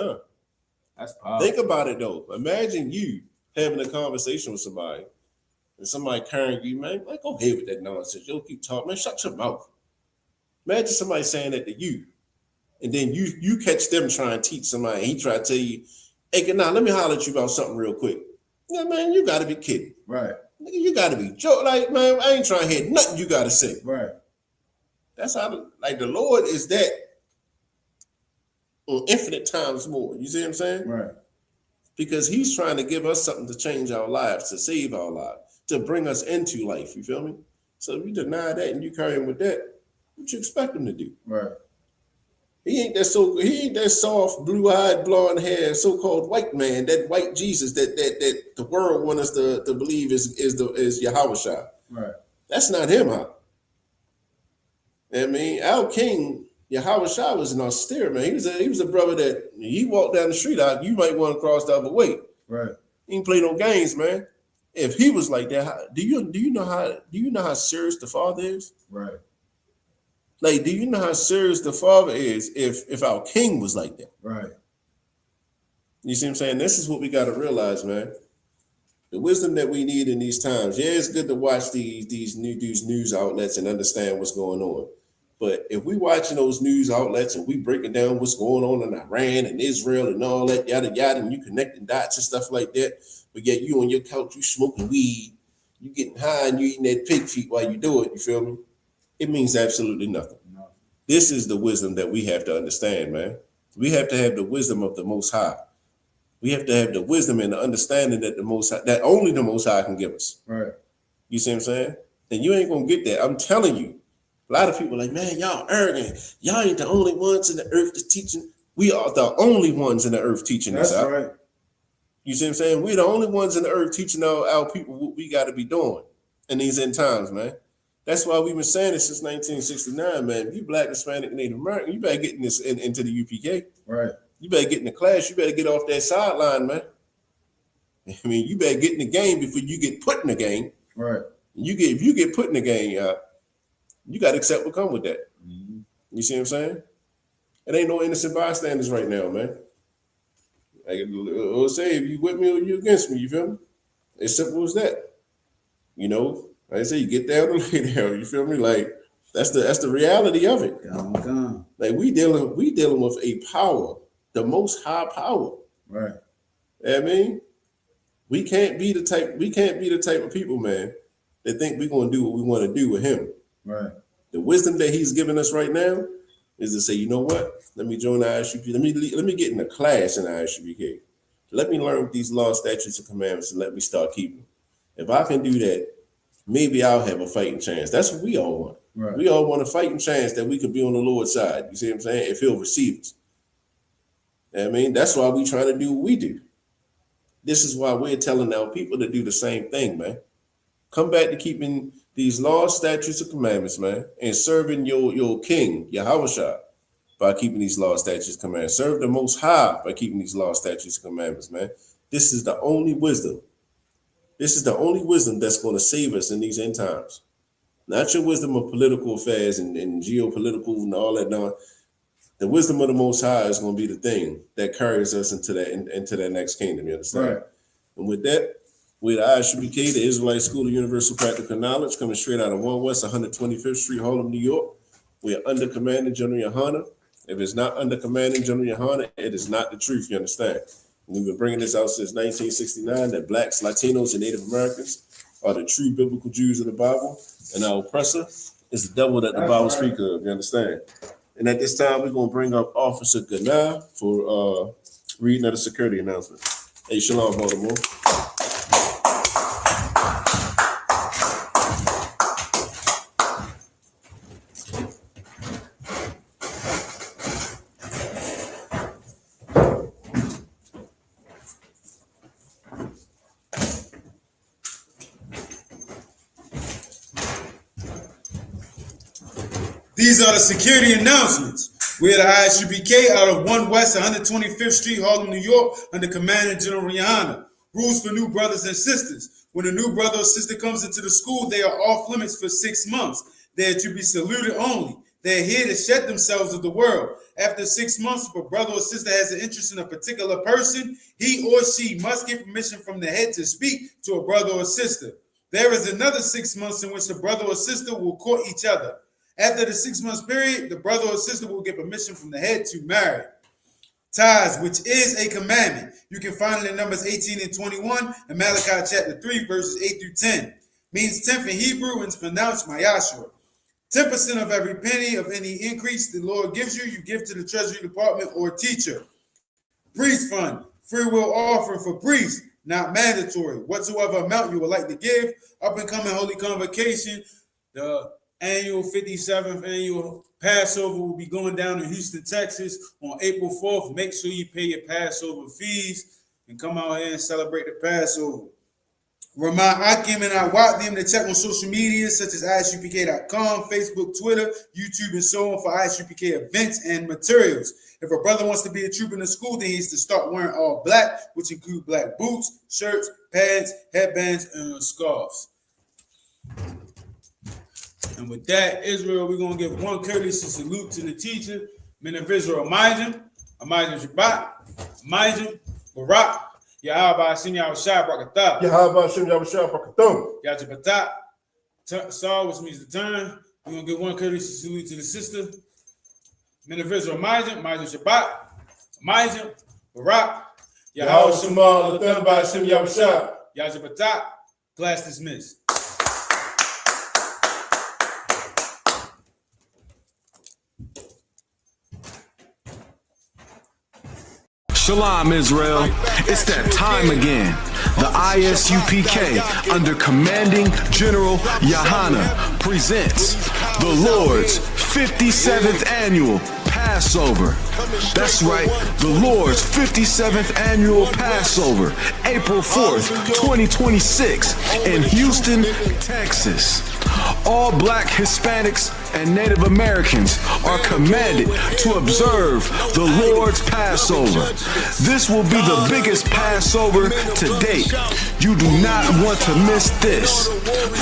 That's powerful. Think about it though. Imagine you having a conversation with somebody and somebody carrying you, man. Like, go ahead with that nonsense. You'll keep talking, man. Shut your mouth. Imagine somebody saying that to you, and then you catch them trying to teach somebody. And he try to tell you, hey, now let me holler at you about something real quick. Yeah, man, you got to be kidding. Right. You got to be joking. Like, man, I ain't trying to hear nothing you got to say. Right. That's how, the Lord is that on infinite times more. You see what I'm saying? Right. Because he's trying to give us something to change our lives, to save our lives, to bring us into life. You feel me? So if you deny that and you carry him with that, what you expect him to do? Right. He ain't that soft, blue-eyed, blonde hair, so-called white man, that white Jesus that the world wants us to believe is Yahushua. Right. That's not him, huh? I mean, our king, Yahushua, was an austere man. He was a brother that he walked down the street out, you might want to cross the other way. Right. He ain't play no games, man. If he was like that, do you know how serious the Father is? Right. Like, do you know how serious the Father is if our King was like that? Right. You see what I'm saying? This is what we got to realize, man. The wisdom that we need in these times. Yeah, it's good to watch these news outlets and understand what's going on. But if we watching those news outlets and we breaking down what's going on in Iran and Israel and all that, yada, yada, and you connecting dots and stuff like that, but yet you on your couch, you smoking weed, you getting high and you eating that pig feet while you do it, you feel me? It means absolutely nothing. No. This is the wisdom that we have to understand, man. We have to have the wisdom of the Most High. We have to have the wisdom and the understanding that that only the Most High can give us. Right. You see what I'm saying? And you ain't gonna get that. I'm telling you. A lot of people are like, man, y'all arrogant. Y'all ain't the only ones in the earth that's teaching. We are the only ones in the earth teaching this out. That's right. You see what I'm saying? We're the only ones in the earth teaching our people what we got to be doing in these end times, man. That's why we've been saying it since 1969, man. If you Black, Hispanic, Native American, you better get in this into the UPK. Right. You better get in the class. You better get off that sideline, man. I mean, you better get in the game before you get put in the game. Right. If you get put in the game, you got to accept what come with that. Mm-hmm. You see what I'm saying? It ain't no innocent bystanders right now, man. I'll say if you with me or you against me, you feel me? As simple as that. You know, like I say, you get down or lay down. You feel me? Like that's the reality of it. Like we dealing with a power, the Most High power. Right. You know what I mean, we can't be the type of people, man, that think we're gonna do what we want to do with him. Right. The wisdom that he's giving us right now is to say, you know what? Let me join the ISUP. Let me get in a class in the ISUPK. Let me learn these laws, statutes, and commandments, and let me start keeping. If I can do that, maybe I'll have a fighting chance. That's what we all want. Right. We all want a fighting chance that we could be on the Lord's side. You see what I'm saying? If he'll receive us. You know what I mean? That's why we trying to do what we do. This is why we're telling our people to do the same thing, man. Come back to keeping these laws, statutes, and commandments, man, and serving your king, Yahushua, by keeping these laws, statutes, and commandments. Serve the Most High by keeping these laws, statutes, and commandments, man. This is the only wisdom. This is the only wisdom that's going to save us in these end times. Not your wisdom of political affairs and geopolitical and all that. No, the wisdom of the Most High is going to be the thing that carries us into that next kingdom. You understand? Right. And with that, we're the ISUPK, the Israelite School of Universal Practical Knowledge, coming straight out of 1 West 125th Street, Harlem, New York. We are under Commanding General Yohana. If it's not under Commanding General Yohana, it is not the truth. You understand? We've been bringing this out since 1969 that Blacks, Latinos, and Native Americans are the true biblical Jews of the Bible, and our oppressor is the devil that the Bible speaks of. You understand? And at this time, we're going to bring up Officer Gana for reading of the security announcement. Hey, shalom, Baltimore. These are the security announcements. We're the ISUPK out of 1 West 125th Street, Harlem, New York, under Commanding General Yohana. Rules for new brothers and sisters. When a new brother or sister comes into the school, they are off limits for 6 months. They are to be saluted only. They are here to shed themselves of the world. After 6 months, if a brother or sister has an interest in a particular person, he or she must get permission from the head to speak to a brother or sister. There is another 6 months in which the brother or sister will court each other. After the 6 months period, the brother or sister will get permission from the head to marry. Tithes, which is a commandment. You can find it in Numbers 18 and 21 and Malachi chapter 3, verses 8 through 10. Means 10th in Hebrew and it's pronounced Mayashua. 10% of every penny of any increase the Lord gives you, you give to the Treasury Department or teacher. Priest fund, free will offering for priests, not mandatory. Whatsoever amount you would like to give, up and coming Holy Convocation, the annual 57th annual Passover will be going down in Houston, Texas on April 4th. Make sure you pay your Passover fees and come out here and celebrate the Passover. Remind Akim and I Widom to check on social media such as ISUPK.com, Facebook, Twitter, YouTube, and so on for ISUPK events and materials. If a brother wants to be a trooper in the school, then he needs to start wearing all black, which include black boots, shirts, pads, headbands, and scarves. And with that, Israel, we're going to give one courtesy salute to the teacher, men of Israel, Amijim Shabbat, Amijim Barak, Yahweh Hashem Yahweh Shai Brakatah, Yahweh Hashem Yahweh Shai Brakatah, Yajabatat, Saw, which means the turn. We're going to give one courtesy salute to the sister, men of Israel, Amijim Shabbat, Amijim Barak, Yahweh Shema Lathan by Hashem Yahweh Shai, Yajabatat. Class dismissed. Shalom, Israel. It's that time again. The ISUPK, under Commanding General Yahana, presents the Lord's 57th Annual Passover. That's right, the Lord's 57th Annual Passover, April 4th, 2026, in Houston, Texas. All Black, Hispanics, and Native Americans are commanded to observe the Lord's Passover. This will be the biggest Passover to date. You do not want to miss this.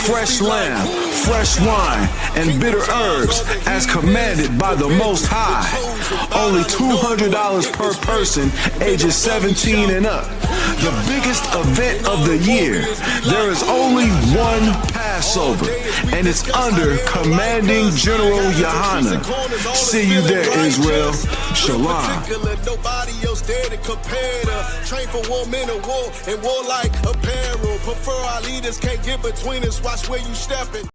Fresh lamb, fresh wine, and bitter herbs as commanded by the Most High. Only $200 per person, ages 17 and up. The biggest event of the year. There is only one Passover, and it's under Commanding General Yahana. See you there, Israel. Shalom. Nobody else there to compare to. Train for war, men of war, and war like apparel. Prefer our leaders, can't get between us. Watch where you stepping.